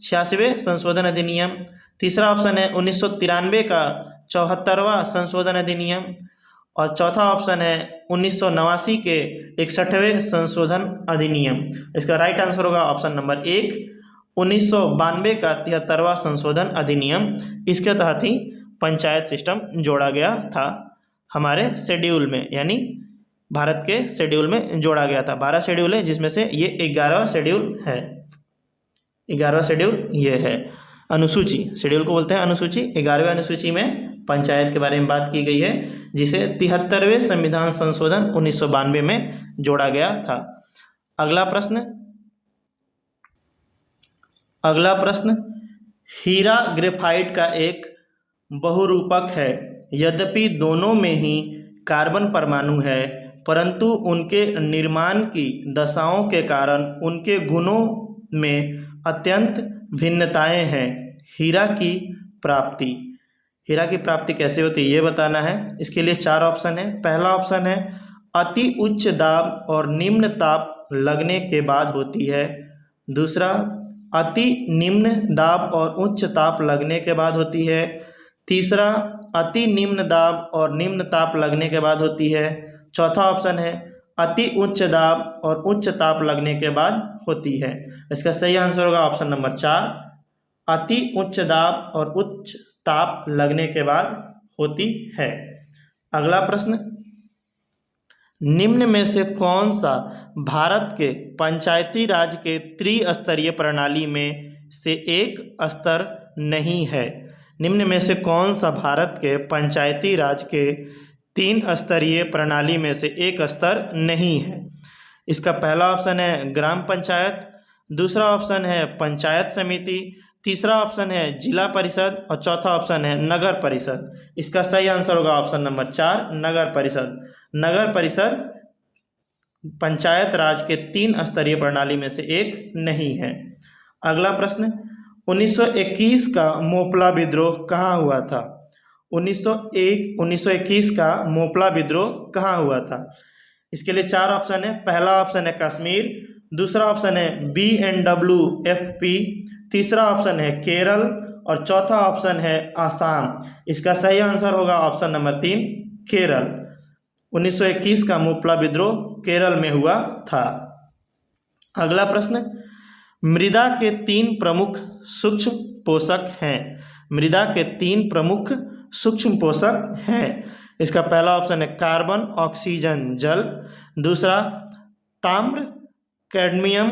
86वें संशोधन अधिनियम, तीसरा ऑप्शन है 1993 का 74वां संशोधन अधिनियम और चौथा ऑप्शन है 1989 के 61वें संशोधन अधिनियम। इसका राइट आंसर होगा ऑप्शन नंबर 1 1992 का 73वां संशोधन अधिनियम। इसके तहत ही पंचायत सिस्टम जोड़ा गया था हमारे शेड्यूल में, यानी भारत के शेड्यूल में जोड़ा गया था। 12 शेड्यूल है जिसमें से ये 11वां शेड्यूल है। 11वां शेड्यूल ये है। अनुसूची, शेड्यूल को बोलते हैं अनुसूची। 11वें अनुसूची में पंचायत के बारे में बात की गई है, जिसे 73वें संविधान संशोधन 1992 में जोड़ा गया था। अगला प्रश्न, हीरा ग्रेफाइट का एक बहुरूपक है, यद्यपि दोनों में ही कार्बन परमाणु है, परंतु उनके निर्माण की दशाओं के कारण उनके गुणों में अत्यंत भिन्नताएं हैं। हीरा की प्राप्ति कैसे होती है ये बताना है। इसके लिए 4 ऑप्शन है। पहला ऑप्शन है अति उच्च दाब और निम्न ताप लगने के बाद होती है, दूसरा अति निम्न दाब और उच्च ताप लगने के बाद होती है, तीसरा अति निम्न दाब और निम्न ताप लगने के बाद होती है, चौथा ऑप्शन है अति उच्च दाब और उच्च ताप लगने के बाद होती है। इसका सही आंसर होगा ऑप्शन नंबर 4 अति उच्च दाब और उच्च ताप लगने के बाद होती है। अगला प्रश्न, निम्न में से कौन सा भारत के पंचायती राज के त्रिस्तरीय प्रणाली में से एक स्तर नहीं है? निम्न में से कौन सा भारत के पंचायती राज के 3 स्तरीय प्रणाली में से एक स्तर नहीं है? इसका पहला ऑप्शन है ग्राम पंचायत, दूसरा ऑप्शन है पंचायत समिति, तीसरा ऑप्शन है जिला परिषद और चौथा ऑप्शन है नगर परिषद। इसका सही आंसर होगा ऑप्शन नंबर 4 नगर परिषद। नगर परिषद पंचायत राज के 3 स्तरीय प्रणाली में से एक नहीं है। अगला प्रश्न, 1921 का मोपला विद्रोह कहाँ हुआ था? 1921 का मोपला विद्रोह कहाँ हुआ था? इसके लिए 4 ऑप्शन है। पहला ऑप्शन है कश्मीर, दूसरा ऑप्शन है BNWFP, तीसरा ऑप्शन है केरल और चौथा ऑप्शन है आसाम। इसका सही आंसर होगा ऑप्शन नंबर 3 केरल। 1921 का मोपला विद्रोह केरल में हुआ था। अगला प्रश्न, मृदा के 3 प्रमुख सूक्ष्म पोषक हैं। मृदा के 3 प्रमुख सूक्ष्म पोषक हैं। इसका पहला ऑप्शन है कार्बन, ऑक्सीजन, जल, दूसरा ताम्र, कैडमियम,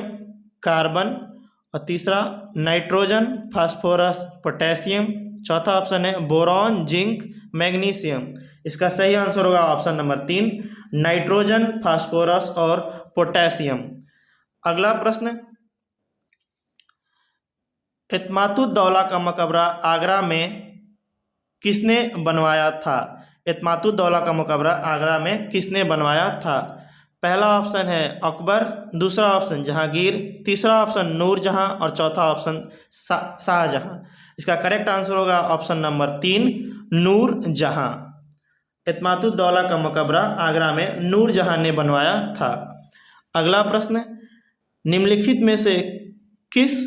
कार्बन और तीसरा नाइट्रोजन, फास्फोरस, पोटेशियम, चौथा ऑप्शन है बोरॉन, जिंक, मैग्नीशियम। इसका सही आंसर होगा ऑप्शन नंबर 3 नाइट्रोजन, फास्फोरस और पोटेशियम। अगला प्रश्न, एतमातुद्दौला का मकबरा आगरा में किसने बनवाया था? एतमातुद्दौला का मकबरा आगरा में किसने बनवाया था? पहला ऑप्शन है अकबर, दूसरा ऑप्शन जहांगीर, तीसरा ऑप्शन नूरजहां और चौथा ऑप्शन शाहजहां। इसका करेक्ट आंसर होगा ऑप्शन नंबर 3 नूरजहां। इत्मादुद्दौला का मकबरा आगरा में नूरजहां ने बनवाया था। अगला प्रश्न, निम्नलिखित में से किस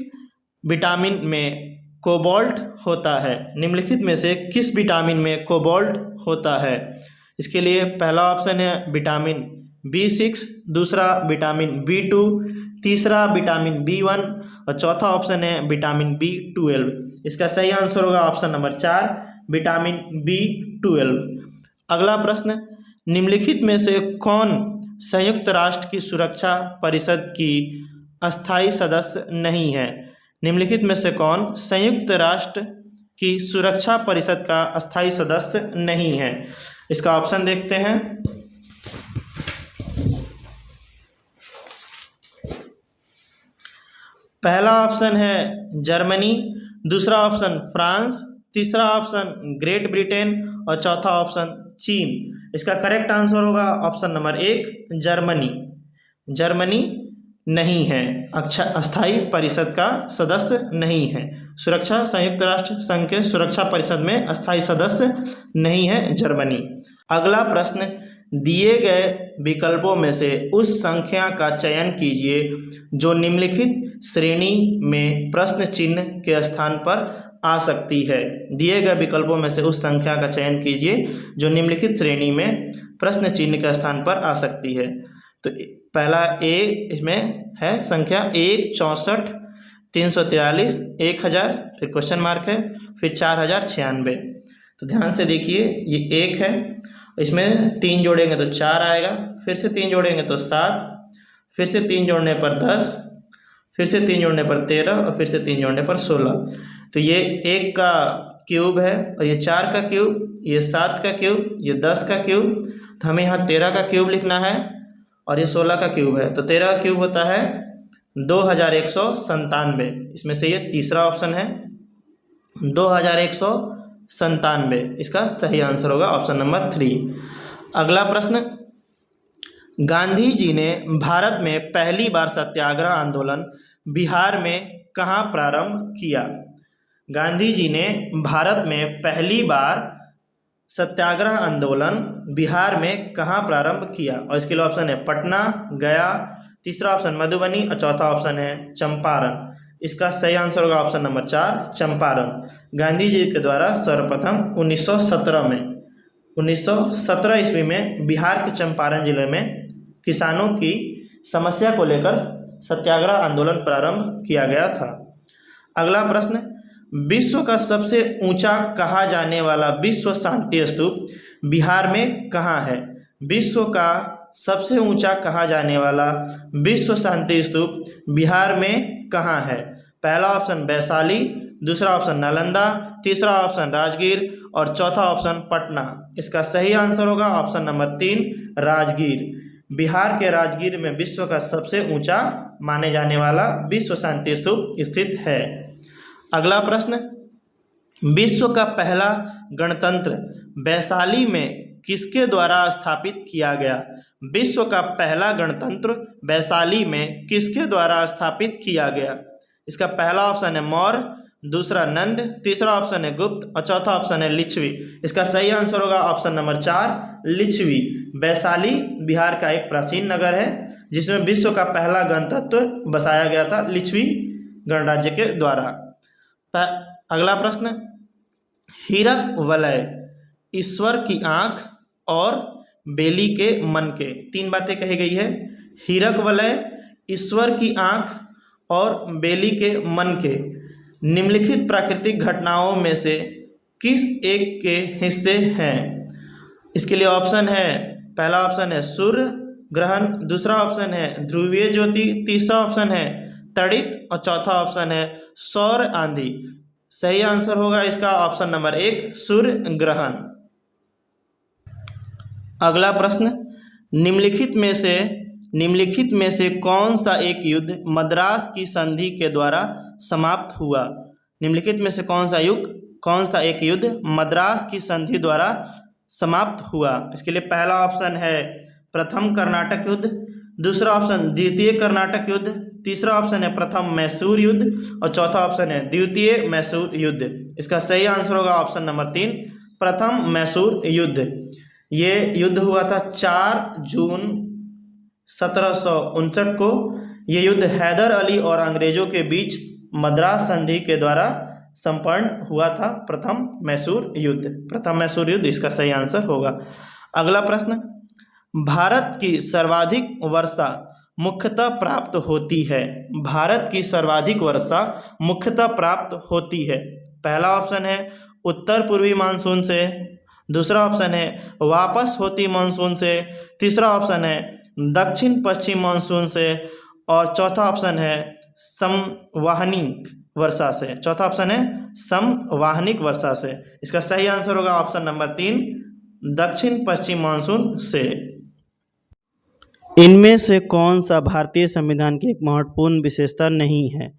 विटामिन में कोबाल्ट होता है? निम्नलिखित में से किस विटामिन में कोबाल्ट होता है? इसके लिए पहला ऑप्शन है विटामिन B6, दूसरा विटामिन B2, तीसरा विटामिन B1 और चौथा ऑप्शन है विटामिन B12। इसका सही आंसर होगा ऑप्शन नंबर 4 विटामिन B12। अगला प्रश्न, निम्नलिखित में से कौन संयुक्त राष्ट्र की सुरक्षा परिषद की अस्थायी सदस्य नहीं है? निम्नलिखित में से कौन संयुक्त राष्ट्र की सुरक्षा परिषद का अस्थायी सदस्य नहीं है? इसका ऑप्शन देखते हैं। पहला ऑप्शन है जर्मनी, दूसरा ऑप्शन फ्रांस, तीसरा ऑप्शन ग्रेट ब्रिटेन और चौथा ऑप्शन चीन। इसका करेक्ट आंसर होगा ऑप्शन नंबर 1 जर्मनी। जर्मनी नहीं है, अस्थायी परिषद का सदस्य नहीं है। सुरक्षा संयुक्त राष्ट्र संघ के सुरक्षा परिषद में अस्थायी सदस्य नहीं है जर्मनी। अगला प्रश्न, दिए गए विकल्पों में से उस संख्या का चयन कीजिए जो निम्नलिखित श्रेणी में प्रश्न चिन्ह के स्थान पर आ सकती है। दिए गए विकल्पों में से उस संख्या का चयन कीजिए जो निम्नलिखित श्रेणी में प्रश्न चिन्ह के स्थान पर आ सकती है। तो पहला ए इसमें है संख्या 1, 64, 343, 1000, फिर क्वेश्चन मार्क है, फिर 4096। तो ध्यान से देखिए, ये 1 है, इसमें 3 जोड़ेंगे तो 4 आएगा, फिर से 3 जोड़ेंगे तो 7, फिर से 3 जोड़ने पर 10, फिर से 3 जोड़ने पर 13 और फिर से 3 जोड़ने पर 16। तो ये 1 का क्यूब है और ये 4 का क्यूब, ये 7 का क्यूब, ये 10 का क्यूब। तो हमें यहाँ 13 का क्यूब लिखना है और ये 16 का क्यूब है। तो 13 का क्यूब होता है 2197। इसमें से ये तीसरा ऑप्शन है 2197। इसका सही आंसर होगा ऑप्शन नंबर 3। अगला प्रश्न, गांधी जी ने भारत में पहली बार सत्याग्रह आंदोलन बिहार में कहाँ प्रारंभ किया? गांधी जी ने भारत में पहली बार सत्याग्रह आंदोलन बिहार में कहाँ प्रारंभ किया? और इसके लिए ऑप्शन है पटना, गया, तीसरा ऑप्शन मधुबनी और चौथा ऑप्शन है चंपारण। इसका सही आंसर होगा ऑप्शन नंबर 4 चंपारण। गांधी जी के द्वारा सर्वप्रथम 1917 ईस्वी में बिहार के चंपारण जिले में किसानों की समस्या को लेकर सत्याग्रह आंदोलन प्रारंभ किया गया था। अगला प्रश्न, विश्व का सबसे ऊंचा कहा जाने वाला विश्व शांति स्तूप बिहार में कहाँ है? विश्व का सबसे ऊंचा कहा जाने वाला विश्व शांति स्तूप बिहार में कहाँ है? पहला ऑप्शन वैशाली, दूसरा ऑप्शन नालंदा, तीसरा ऑप्शन राजगीर और चौथा ऑप्शन पटना। इसका सही आंसर होगा ऑप्शन नंबर 3 राजगीर। बिहार के राजगीर में विश्व का सबसे ऊंचा माने जाने वाला विश्व शांति स्तूप स्थित है। अगला प्रश्न, विश्व का पहला गणतंत्र वैशाली में किसके द्वारा स्थापित किया गया? विश्व का पहला गणतंत्र वैशाली में किसके द्वारा स्थापित किया गया? इसका पहला ऑप्शन है मौर्य, दूसरा नंद, तीसरा ऑप्शन है गुप्त और चौथा ऑप्शन है लिच्छवी। इसका सही आंसर होगा ऑप्शन नंबर 4 लिच्छवी। वैशाली बिहार का एक प्राचीन नगर है जिसमें विश्व का पहला गणतंत्र बसाया गया था लिच्छवी गणराज्य के द्वारा। अगला प्रश्न, हीरक वलय, ईश्वर की आँख और बेली के मन के, 3 बातें कही गई है। हीरक वलय, ईश्वर की आँख और बेली के मन के निम्नलिखित प्राकृतिक घटनाओं में से किस एक के हिस्से हैं? इसके लिए ऑप्शन है, पहला ऑप्शन है सूर्य ग्रहण, दूसरा ऑप्शन है ध्रुवीय ज्योति, तीसरा ऑप्शन है तड़ित और चौथा ऑप्शन है सौर आंधी। सही आंसर होगा इसका ऑप्शन नंबर 1 सूर्य ग्रहण। अगला प्रश्न, निम्नलिखित में से कौन सा एक युद्ध मद्रास की संधि के द्वारा समाप्त हुआ? निम्नलिखित में से कौन सा एक युद्ध मद्रास की संधि द्वारा समाप्त हुआ? इसके लिए पहला ऑप्शन है प्रथम कर्नाटक युद्ध, दूसरा ऑप्शन द्वितीय कर्नाटक युद्ध, तीसरा ऑप्शन है प्रथम मैसूर युद्ध और चौथा ऑप्शन है द्वितीय मैसूर युद्ध। इसका सही आंसर होगा ऑप्शन नंबर 3, प्रथम मैसूर युद्ध। ये युद्ध हुआ था 4 जून 1759 को। ये युद्ध हैदर अली और अंग्रेजों के बीच मद्रास संधि के द्वारा संपन्न हुआ था, प्रथम मैसूर युद्ध। प्रथम मैसूर युद्ध इसका सही आंसर होगा। अगला प्रश्न, भारत की सर्वाधिक वर्षा मुख्यतः प्राप्त होती है। भारत की सर्वाधिक वर्षा मुख्यतः प्राप्त होती है। पहला ऑप्शन है उत्तर पूर्वी मानसून से, दूसरा ऑप्शन है वापस होती मानसून से, तीसरा ऑप्शन है दक्षिण पश्चिम मानसून से और चौथा ऑप्शन है समवाहनिक वर्षा से। चौथा ऑप्शन है समवाहनिक वर्षा से। इसका सही आंसर होगा ऑप्शन नंबर 3, दक्षिण पश्चिम मानसून से। इनमें से कौन सा भारतीय संविधान की एक महत्वपूर्ण विशेषता नहीं है?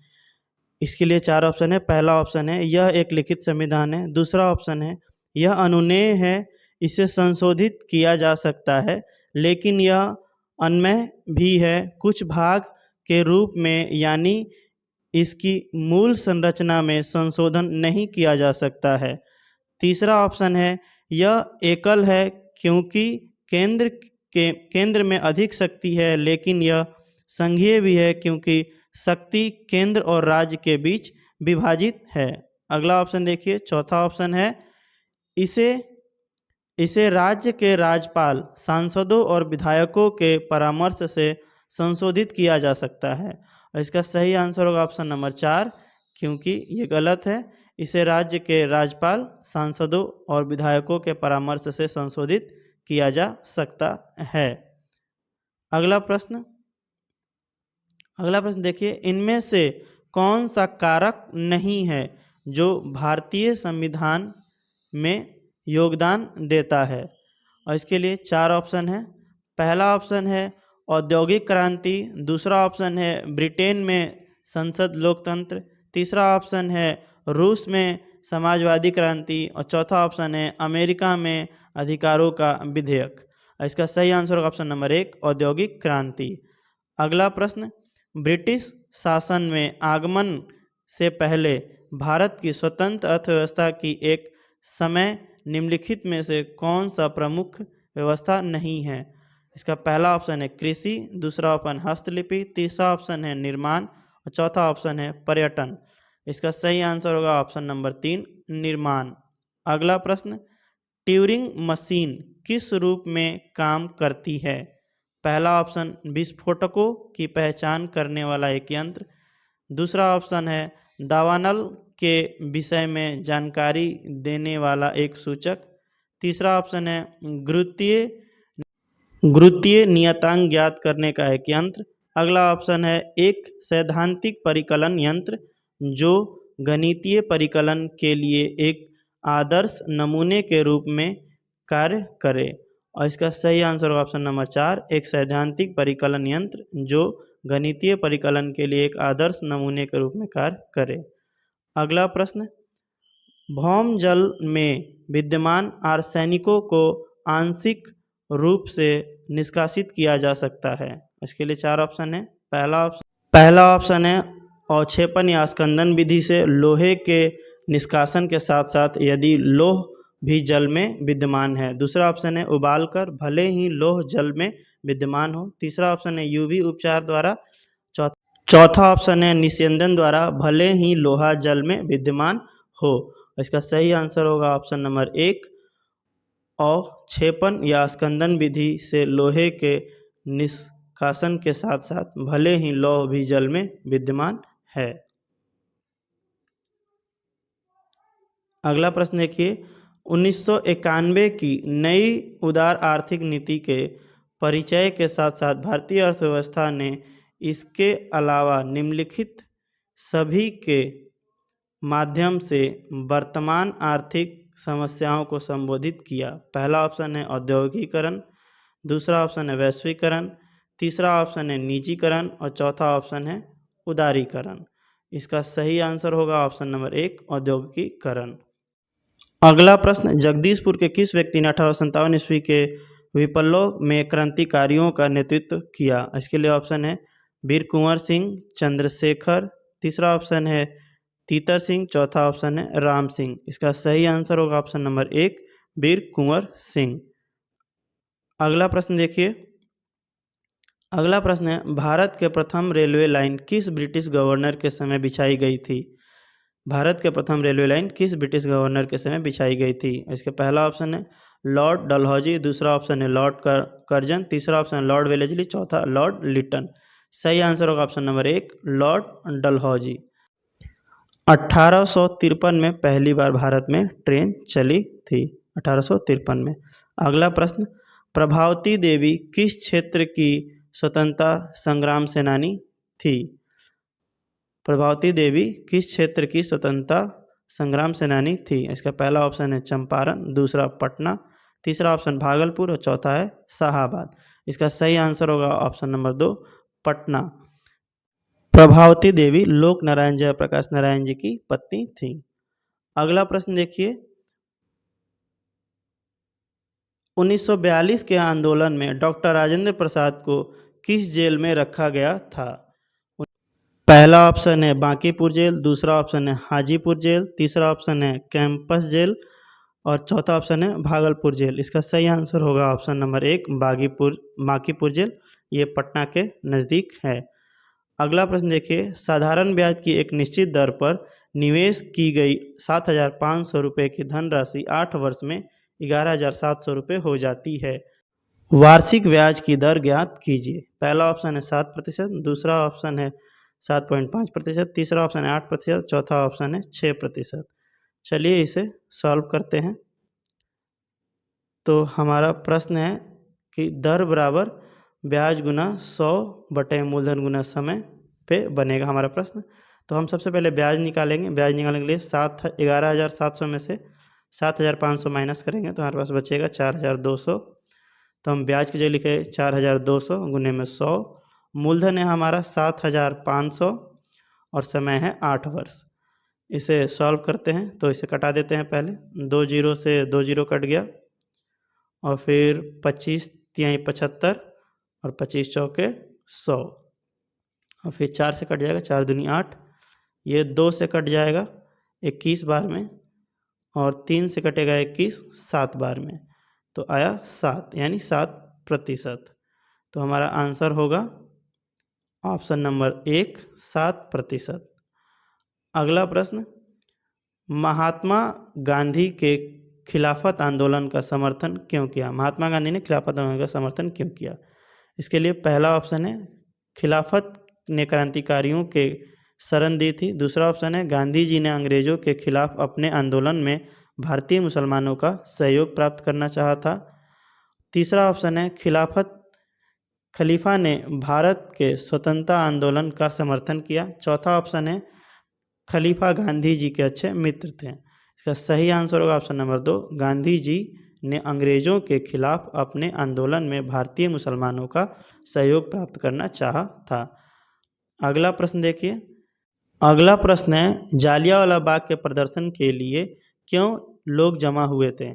इसके लिए 4 ऑप्शन है। पहला ऑप्शन है यह एक लिखित संविधान है, दूसरा ऑप्शन है यह अनुमेय है, इसे संशोधित किया जा सकता है, लेकिन यह अन्वय भी है कुछ भाग के रूप में, यानी इसकी मूल संरचना में संशोधन नहीं किया जा सकता है। तीसरा ऑप्शन है यह एकल है क्योंकि केंद्र में अधिक शक्ति है, लेकिन यह संघीय भी है क्योंकि शक्ति केंद्र और राज्य के बीच विभाजित है। अगला ऑप्शन देखिए, चौथा ऑप्शन है इसे राज्य के राज्यपाल, सांसदों और विधायकों के परामर्श से संशोधित किया जा सकता है। और इसका सही आंसर होगा ऑप्शन नंबर 4, क्योंकि ये गलत है। इसे राज्य के राज्यपाल, सांसदों और विधायकों के परामर्श से संशोधित किया जा सकता है। अगला प्रश्न देखिए, इनमें से कौन सा कारक नहीं है जो भारतीय संविधान में योगदान देता है? और इसके लिए 4 ऑप्शन है। पहला ऑप्शन है औद्योगिक क्रांति, दूसरा ऑप्शन है ब्रिटेन में संसद लोकतंत्र, तीसरा ऑप्शन है रूस में समाजवादी क्रांति और चौथा ऑप्शन है अमेरिका में अधिकारों का विधेयक। इसका सही आंसर होगा ऑप्शन नंबर 1, औद्योगिक क्रांति। अगला प्रश्न, ब्रिटिश शासन में आगमन से पहले भारत की स्वतंत्र अर्थव्यवस्था की एक समय निम्नलिखित में से कौन सा प्रमुख व्यवस्था नहीं है? इसका पहला ऑप्शन है कृषि, दूसरा ऑप्शन हस्तलिपि, तीसरा ऑप्शन है निर्माण और चौथा ऑप्शन है पर्यटन। इसका सही आंसर होगा ऑप्शन नंबर 3, निर्माण। अगला प्रश्न, ट्यूरिंग मशीन किस रूप में काम करती है? पहला ऑप्शन विस्फोटकों की पहचान करने वाला एक यंत्र, दूसरा ऑप्शन है दावानल के विषय में जानकारी देने वाला एक सूचक, तीसरा ऑप्शन है गुरुत्वीय नियतांक ज्ञात करने का एक यंत्र, अगला ऑप्शन है एक सैद्धांतिक परिकलन यंत्र जो गणितीय परिकलन के लिए एक आदर्श नमूने के रूप में कार्य करे। और इसका सही आंसर होगा ऑप्शन नंबर 4, एक सैद्धांतिक परिकलन यंत्र जो गणितीय परिकलन के लिए एक आदर्श नमूने के रूप में कार्य करे। अगला प्रश्न, भौम जल में विद्यमान आर्सेनिकों को आंशिक रूप से निष्कासित किया जा सकता है। इसके लिए 4 ऑप्शन है। पहला ऑप्शन है अवक्षेपण या स्कंदन विधि से लोहे के निष्कासन के साथ साथ यदि लोह भी जल में विद्यमान है, दूसरा ऑप्शन है उबालकर भले ही लोह जल में विद्यमान हो, तीसरा ऑप्शन है यूवी उपचार द्वारा, चौथा ऑप्शन है निस्यंदन द्वारा भले ही लोहा जल में विद्यमान हो। इसका सही आंसर होगा ऑप्शन नंबर 1, अवक्षेपण या स्कंदन विधि से लोहे के निष्कासन के साथ साथ भले ही लौह भी जल में विद्यमान है। अगला प्रश्न देखिए, 1991 की नई उदार आर्थिक नीति के परिचय के साथ साथ भारतीय अर्थव्यवस्था ने इसके अलावा निम्नलिखित सभी के माध्यम से वर्तमान आर्थिक समस्याओं को संबोधित किया। पहला ऑप्शन है औद्योगिकीकरण, दूसरा ऑप्शन है वैश्वीकरण, तीसरा ऑप्शन है निजीकरण और चौथा ऑप्शन है उदारीकरण। इसका सही आंसर होगा ऑप्शन नंबर 1, औद्योगिकीकरण। अगला प्रश्न, जगदीशपुर के किस व्यक्ति ने 1857 ईस्वी के विप्लव में क्रांतिकारियों का नेतृत्व किया? इसके लिए ऑप्शन है वीर कुंवर सिंह, चंद्रशेखर, तीसरा ऑप्शन है तीतर सिंह, चौथा ऑप्शन है राम सिंह। इसका सही आंसर होगा ऑप्शन नंबर 1 वीर कुंवर सिंह। अगला प्रश्न देखिए। अगला प्रश्न है भारत के प्रथम रेलवे लाइन किस ब्रिटिश गवर्नर के समय बिछाई गई थी? भारत के प्रथम रेलवे लाइन किस ब्रिटिश गवर्नर के समय बिछाई गई थी? इसके पहला ऑप्शन है लॉर्ड डलहौजी, दूसरा ऑप्शन है लॉर्ड कर्जन, तीसरा ऑप्शन है लॉर्ड वेलेस्ली, चौथा लॉर्ड लिटन। सही आंसर होगा ऑप्शन नंबर 1 लॉर्ड डलहौजी। 1853 में पहली बार भारत में ट्रेन चली थी, 1853 में। अगला प्रश्न, प्रभावती देवी किस क्षेत्र की स्वतंत्रता संग्राम सेनानी थी? प्रभावती देवी किस क्षेत्र की स्वतंत्रता संग्राम सेनानी थी? इसका पहला ऑप्शन है चंपारण, दूसरा पटना, तीसरा ऑप्शन भागलपुर और चौथा है शाहाबाद। इसका सही आंसर होगा ऑप्शन नंबर 2 पटना। प्रभावती देवी लोक नारायण जयप्रकाश नारायण जी की पत्नी थी। अगला प्रश्न देखिए। 1942 के आंदोलन में डॉक्टर राजेंद्र प्रसाद को किस जेल में रखा गया था? पहला ऑप्शन है बांकीपुर जेल, दूसरा ऑप्शन है हाजीपुर जेल, तीसरा ऑप्शन है कैंपस जेल और चौथा ऑप्शन है भागलपुर जेल। इसका सही आंसर होगा ऑप्शन नंबर 1 बांकीपुर जेल, ये पटना के नज़दीक है। अगला प्रश्न देखिए। साधारण ब्याज की एक निश्चित दर पर निवेश की गई 7,500 रुपये की धनराशि 8 वर्ष में 11,700 रुपये हो जाती है। वार्षिक ब्याज की दर ज्ञात कीजिए। पहला ऑप्शन है 7%, दूसरा ऑप्शन है 7.5%, तीसरा ऑप्शन है 8%, चौथा ऑप्शन है 6%। चलिए इसे सॉल्व करते हैं। तो हमारा प्रश्न है कि दर बराबर ब्याज गुना 100 बटे मूलधन गुना समय पे बनेगा हमारा प्रश्न। तो हम सबसे पहले ब्याज निकालेंगे। ब्याज निकालने के लिए 11,700 में से 7,500 माइनस करेंगे तो हमारे पास बचेगा 4,200। तो हम ब्याज की जगह लिखे 4,200 गुने में 100। मूलधन है हमारा 7,500 और समय है 8 वर्ष। इसे सॉल्व करते हैं तो इसे कटा देते हैं। पहले 2 जीरो से 2 जीरो कट गया और फिर 25 तिहाई 75 और 25 चौके 100 और फिर 4 से कट जाएगा, 4 दूनी 8, ये 2 से कट जाएगा 21 बार में और 3 से कटेगा 21 7 बार में, तो आया 7 यानी 7%। तो हमारा आंसर होगा ऑप्शन नंबर 1 7%। अगला प्रश्न, महात्मा गांधी के खिलाफत आंदोलन का समर्थन क्यों किया? महात्मा गांधी ने खिलाफत आंदोलन का समर्थन क्यों किया? इसके लिए पहला ऑप्शन है खिलाफत ने क्रांतिकारियों के शरण दी थी, दूसरा ऑप्शन है गांधी जी ने अंग्रेजों के खिलाफ अपने आंदोलन में भारतीय मुसलमानों का सहयोग प्राप्त करना चाहा था, तीसरा ऑप्शन है खलीफा ने भारत के स्वतंत्रता आंदोलन का समर्थन किया, चौथा ऑप्शन है खलीफा गांधी जी के अच्छे मित्र थे। इसका सही आंसर होगा ऑप्शन नंबर 2 गांधी जी ने अंग्रेजों के खिलाफ अपने आंदोलन में भारतीय मुसलमानों का सहयोग प्राप्त करना चाहा था। अगला प्रश्न देखिए। अगला प्रश्न है जालियांवाला बाग के प्रदर्शन के लिए क्यों लोग जमा हुए थे?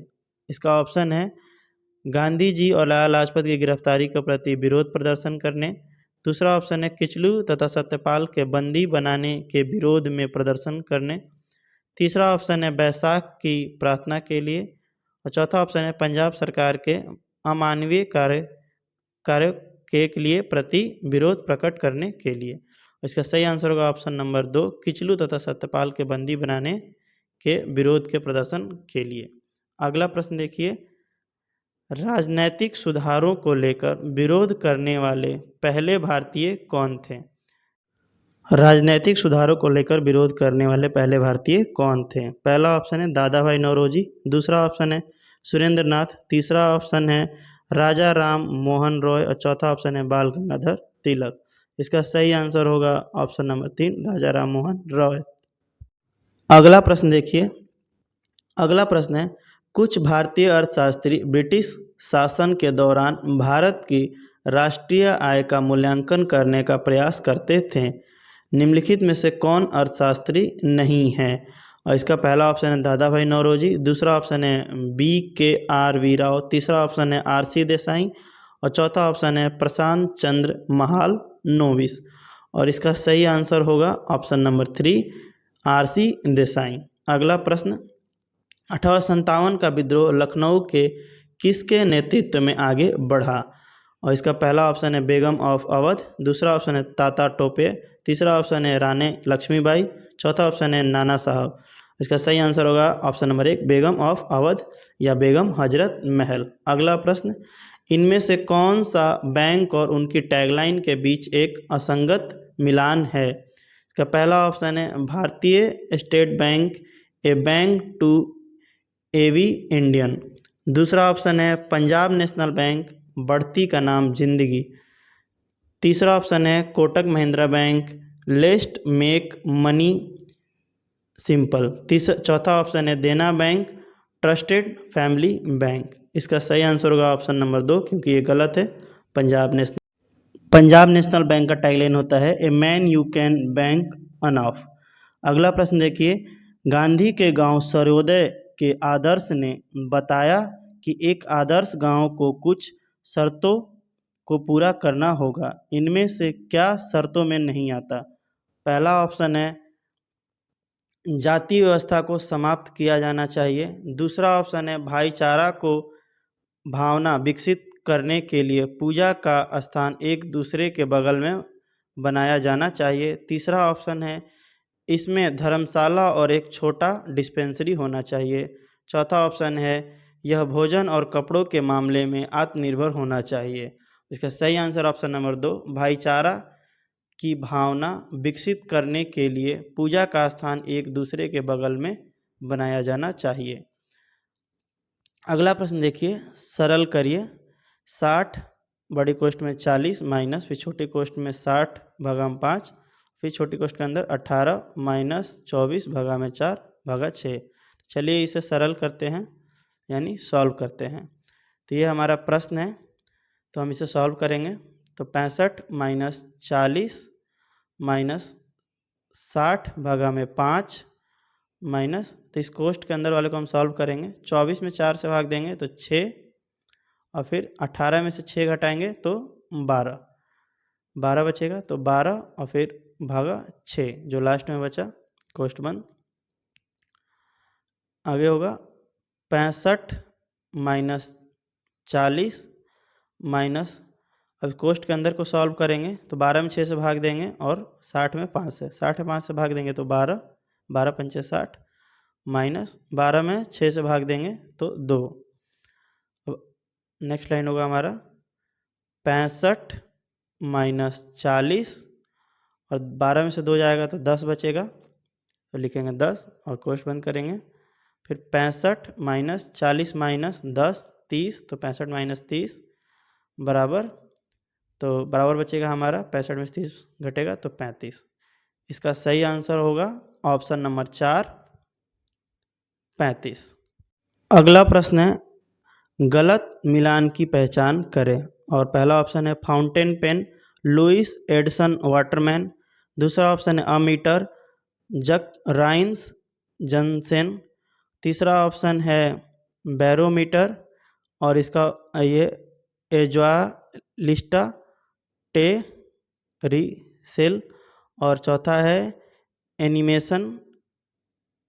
इसका ऑप्शन है गांधी जी और लाला लाजपत की गिरफ्तारी के प्रति विरोध प्रदर्शन करने, दूसरा ऑप्शन है किचलू तथा सत्यपाल के बंदी बनाने के विरोध में प्रदर्शन करने, तीसरा ऑप्शन है बैसाख की प्रार्थना के लिए और चौथा ऑप्शन है पंजाब सरकार के अमानवीय कार्य के लिए प्रति विरोध प्रकट करने के लिए। इसका सही आंसर होगा ऑप्शन नंबर 2 किचलू तथा सत्यपाल के बंदी बनाने के विरोध के प्रदर्शन के लिए। अगला प्रश्न देखिए। राजनैतिक सुधारों को लेकर विरोध करने वाले पहले भारतीय कौन थे? राजनैतिक सुधारों को लेकर विरोध करने वाले पहले भारतीय कौन थे? पहला ऑप्शन है दादा भाई नौरोजी, दूसरा ऑप्शन है सुरेंद्र नाथ, तीसरा ऑप्शन है राजा राम मोहन रॉय और चौथा ऑप्शन है बाल गंगाधर तिलक। इसका सही आंसर होगा ऑप्शन नंबर 3 राजा राम मोहन रॉय। अगला प्रश्न देखिए। अगला प्रश्न है कुछ भारतीय अर्थशास्त्री ब्रिटिश शासन के दौरान भारत की राष्ट्रीय आय का मूल्यांकन करने का प्रयास करते थे, निम्नलिखित में से कौन अर्थशास्त्री नहीं है? और इसका पहला ऑप्शन है दादा भाई नौरोजी, दूसरा ऑप्शन है BKR राव, तीसरा ऑप्शन है RC देसाई और चौथा ऑप्शन है प्रशांत चंद्र महालनोबिस। और इसका सही आंसर होगा ऑप्शन नंबर 3 RC देसाई। अगला प्रश्न, 1857 का विद्रोह लखनऊ के किसके नेतृत्व में आगे बढ़ा? और इसका पहला ऑप्शन है बेगम ऑफ अवध, दूसरा ऑप्शन है ताता टोपे, तीसरा ऑप्शन है रानी लक्ष्मीबाई, चौथा ऑप्शन है नाना साहब। इसका सही आंसर होगा option number 1 Begum of Awadh या बेगम हजरत महल। अगला प्रश्न, इनमें से कौन सा बैंक और उनकी टैगलाइन के बीच एक असंगत मिलान है? इसका पहला ऑप्शन है Bharatiya state bank a bank to every Indian, दूसरा ऑप्शन है पंजाब नेशनल बैंक बढ़ती का नाम जिंदगी, तीसरा ऑप्शन है कोटक महिंद्रा बैंक लेस्ट मेक मनी सिंपल, चौथा ऑप्शन है Dena bank trusted family bank. इसका सही आंसर होगा ऑप्शन नंबर 2 क्योंकि ये गलत है। पंजाब नेशनल बैंक का टैगलाइन होता है a man you can bank अनऑफ। अगला प्रश्न देखिए, गांधी के गांव सर्वोदय के आदर्श ने बताया कि एक आदर्श गांव को कुछ शर्तों को पूरा करना होगा, इनमें से क्या शर्तों में नहीं आता? पहला ऑप्शन है जाति व्यवस्था को समाप्त किया जाना चाहिए, दूसरा ऑप्शन है भाईचारा को भावना विकसित करने के लिए पूजा का स्थान एक दूसरे के बगल में बनाया जाना चाहिए, तीसरा ऑप्शन है इसमें धर्मशाला और एक छोटा डिस्पेंसरी होना चाहिए, चौथा ऑप्शन है यह भोजन और कपड़ों के मामले में आत्मनिर्भर होना चाहिए। इसका सही आंसर ऑप्शन नंबर 2 भाईचारा की भावना विकसित करने के लिए पूजा का स्थान एक दूसरे के बगल में बनाया जाना चाहिए। अगला प्रश्न देखिए, सरल करिए। 60 बड़ी कोष्ठ में 40 माइनस फिर छोटी कोष्ठ में 60 भागा में 5 फिर छोटी कोष्ठ के अंदर 18 माइनस 24 भागा में 4 भागा 6। चलिए इसे सरल करते हैं यानी सॉल्व करते हैं। तो ये हमारा प्रश्न है, तो हम इसे सॉल्व करेंगे। तो 65 माइनस 40 माइनस 60 भागा में 5 माइनस, तो इस कोष्ठ के अंदर वाले को हम सॉल्व करेंगे। 24 में 4 से भाग देंगे तो 6 और फिर 18 में से 6 घटाएंगे तो 12 बचेगा, तो 12 और फिर भागा 6 जो लास्ट में बचा कोष्ठ बंद। आगे होगा 65 माइनस 40 माइनस, अब कोष्ठ के अंदर को सॉल्व करेंगे तो 12 में 6 से भाग देंगे और 60 में 5 से, 60 में 5 से भाग देंगे तो 12, 12 पंचे 60 माइनस 12 में 6 से भाग देंगे तो 2। अब नेक्स्ट लाइन होगा हमारा 65 माइनस 40 और 12 में से 2 जाएगा तो 10 बचेगा, तो लिखेंगे 10 और कोष्ठ बंद करेंगे। फिर 65 माइनस 40 माइनस 10 30, तो 65 माइनस 30 बराबर, तो बराबर बचेगा हमारा 65 में 30 घटेगा तो 35। इसका सही आंसर होगा ऑप्शन नंबर 4 35। अगला प्रश्न है, गलत मिलान की पहचान करें। और पहला ऑप्शन है fountain pen Lewis Edson Waterman, दूसरा ऑप्शन है अमीटर जक राइन्स जनसेन, तीसरा ऑप्शन है बैरोमीटर और इसका ये एज्वालिस्टा टेरिसेल और चौथा है एनिमेशन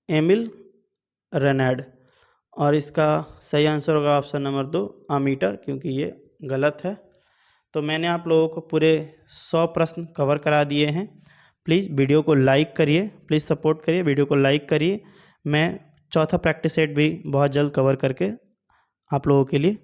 एमिल रेनाड। और इसका सही आंसर होगा ऑप्शन नंबर 2 अमीटर, क्योंकि ये गलत है। तो मैंने आप लोगों को पूरे 100 प्रश्न कवर करा दिए हैं। प्लीज़ वीडियो को लाइक करिए, प्लीज़ सपोर्ट करिए, वीडियो को लाइक करिए। मैं चौथा प्रैक्टिस सेट भी बहुत जल्द कवर करके आप लोगों के लिए